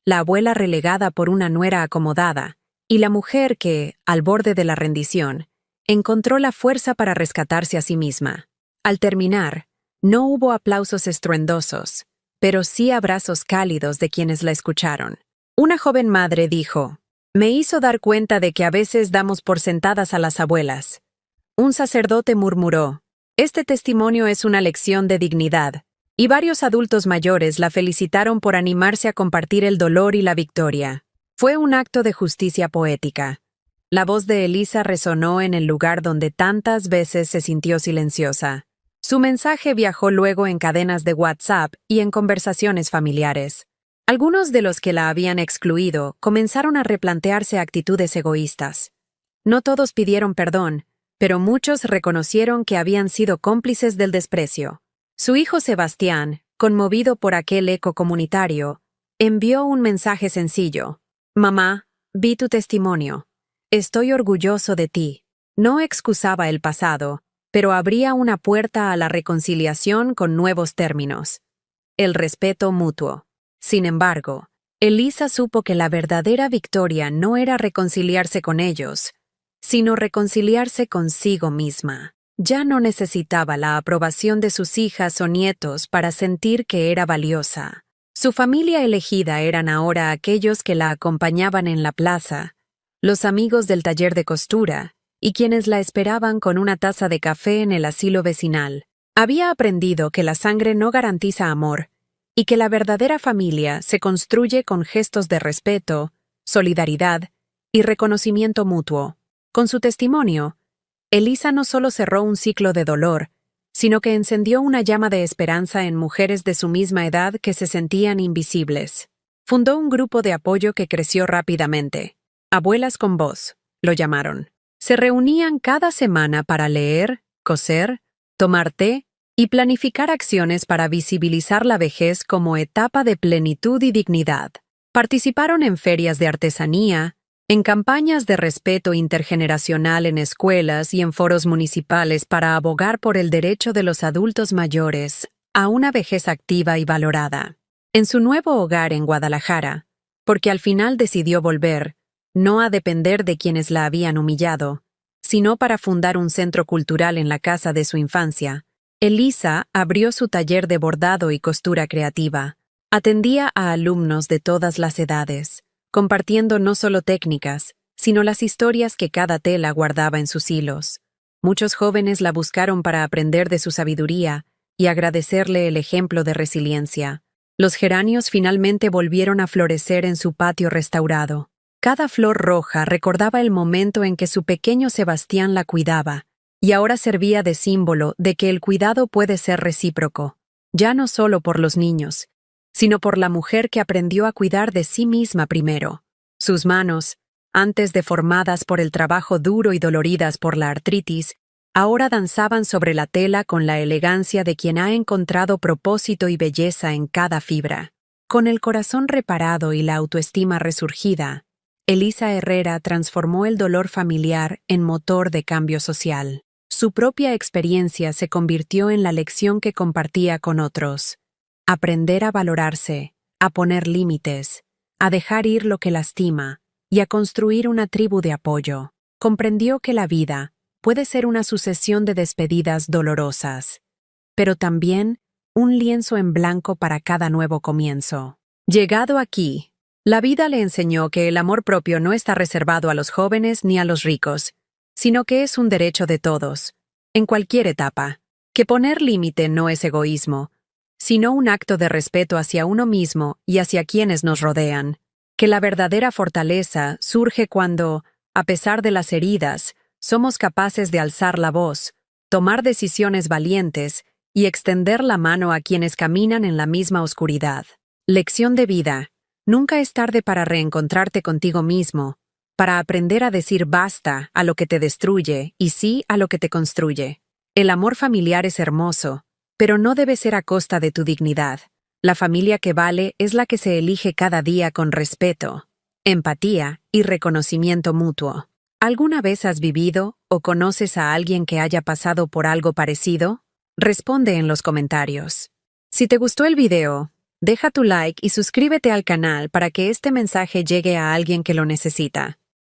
la abuela relegada por una nuera acomodada, y la mujer que, al borde de la rendición, encontró la fuerza para rescatarse a sí misma. Al terminar, no hubo aplausos estruendosos, pero sí abrazos cálidos de quienes la escucharon. Una joven madre dijo: me hizo dar cuenta de que a veces damos por sentadas a las abuelas. Un sacerdote murmuró: este testimonio es una lección de dignidad, y varios adultos mayores la felicitaron por animarse a compartir el dolor y la victoria. Fue un acto de justicia poética. La voz de Elisa resonó en el lugar donde tantas veces se sintió silenciosa. Su mensaje viajó luego en cadenas de WhatsApp y en conversaciones familiares. Algunos de los que la habían excluido comenzaron a replantearse actitudes egoístas. No todos pidieron perdón, pero muchos reconocieron que habían sido cómplices del desprecio. Su hijo Sebastián, conmovido por aquel eco comunitario, envió un mensaje sencillo: mamá, vi tu testimonio. Estoy orgulloso de ti. No excusaba el pasado, pero abría una puerta a la reconciliación con nuevos términos: el respeto mutuo. Sin embargo, Elisa supo que la verdadera victoria no era reconciliarse con ellos, sino reconciliarse consigo misma. Ya no necesitaba la aprobación de sus hijas o nietos para sentir que era valiosa. Su familia elegida eran ahora aquellos que la acompañaban en la plaza, los amigos del taller de costura, y quienes la esperaban con una taza de café en el asilo vecinal. Había aprendido que la sangre no garantiza amor, y que la verdadera familia se construye con gestos de respeto, solidaridad y reconocimiento mutuo. Con su testimonio, Elisa no solo cerró un ciclo de dolor, sino que encendió una llama de esperanza en mujeres de su misma edad que se sentían invisibles. Fundó un grupo de apoyo que creció rápidamente. Abuelas con Voz, lo llamaron. Se reunían cada semana para leer, coser, tomar té y planificar acciones para visibilizar la vejez como etapa de plenitud y dignidad. Participaron en ferias de artesanía, en campañas de respeto intergeneracional en escuelas y en foros municipales para abogar por el derecho de los adultos mayores a una vejez activa y valorada. En su nuevo hogar en Guadalajara, porque al final decidió volver, no a depender de quienes la habían humillado, sino para fundar un centro cultural en la casa de su infancia, Elisa abrió su taller de bordado y costura creativa. Atendía a alumnos de todas las edades, compartiendo no solo técnicas, sino las historias que cada tela guardaba en sus hilos. Muchos jóvenes la buscaron para aprender de su sabiduría y agradecerle el ejemplo de resiliencia. Los geranios finalmente volvieron a florecer en su patio restaurado. Cada flor roja recordaba el momento en que su pequeño Sebastián la cuidaba, y ahora servía de símbolo de que el cuidado puede ser recíproco, ya no solo por los niños, sino por la mujer que aprendió a cuidar de sí misma primero. Sus manos, antes deformadas por el trabajo duro y doloridas por la artritis, ahora danzaban sobre la tela con la elegancia de quien ha encontrado propósito y belleza en cada fibra. Con el corazón reparado y la autoestima resurgida, Elisa Herrera transformó el dolor familiar en motor de cambio social. Su propia experiencia se convirtió en la lección que compartía con otros. Aprender a valorarse, a poner límites, a dejar ir lo que lastima y a construir una tribu de apoyo. Comprendió que la vida puede ser una sucesión de despedidas dolorosas, pero también un lienzo en blanco para cada nuevo comienzo. Llegado aquí, la vida le enseñó que el amor propio no está reservado a los jóvenes ni a los ricos, sino que es un derecho de todos, en cualquier etapa, que poner límite no es egoísmo, sino un acto de respeto hacia uno mismo y hacia quienes nos rodean, que la verdadera fortaleza surge cuando, a pesar de las heridas, somos capaces de alzar la voz, tomar decisiones valientes y extender la mano a quienes caminan en la misma oscuridad. Lección de vida. Nunca es tarde para reencontrarte contigo mismo, para aprender a decir basta a lo que te destruye y sí a lo que te construye. El amor familiar es hermoso, pero no debe ser a costa de tu dignidad. La familia que vale es la que se elige cada día con respeto, empatía y reconocimiento mutuo. ¿Alguna vez has vivido o conoces a alguien que haya pasado por algo parecido? Responde en los comentarios. Si te gustó el video, deja tu like y suscríbete al canal para que este mensaje llegue a alguien que lo necesita.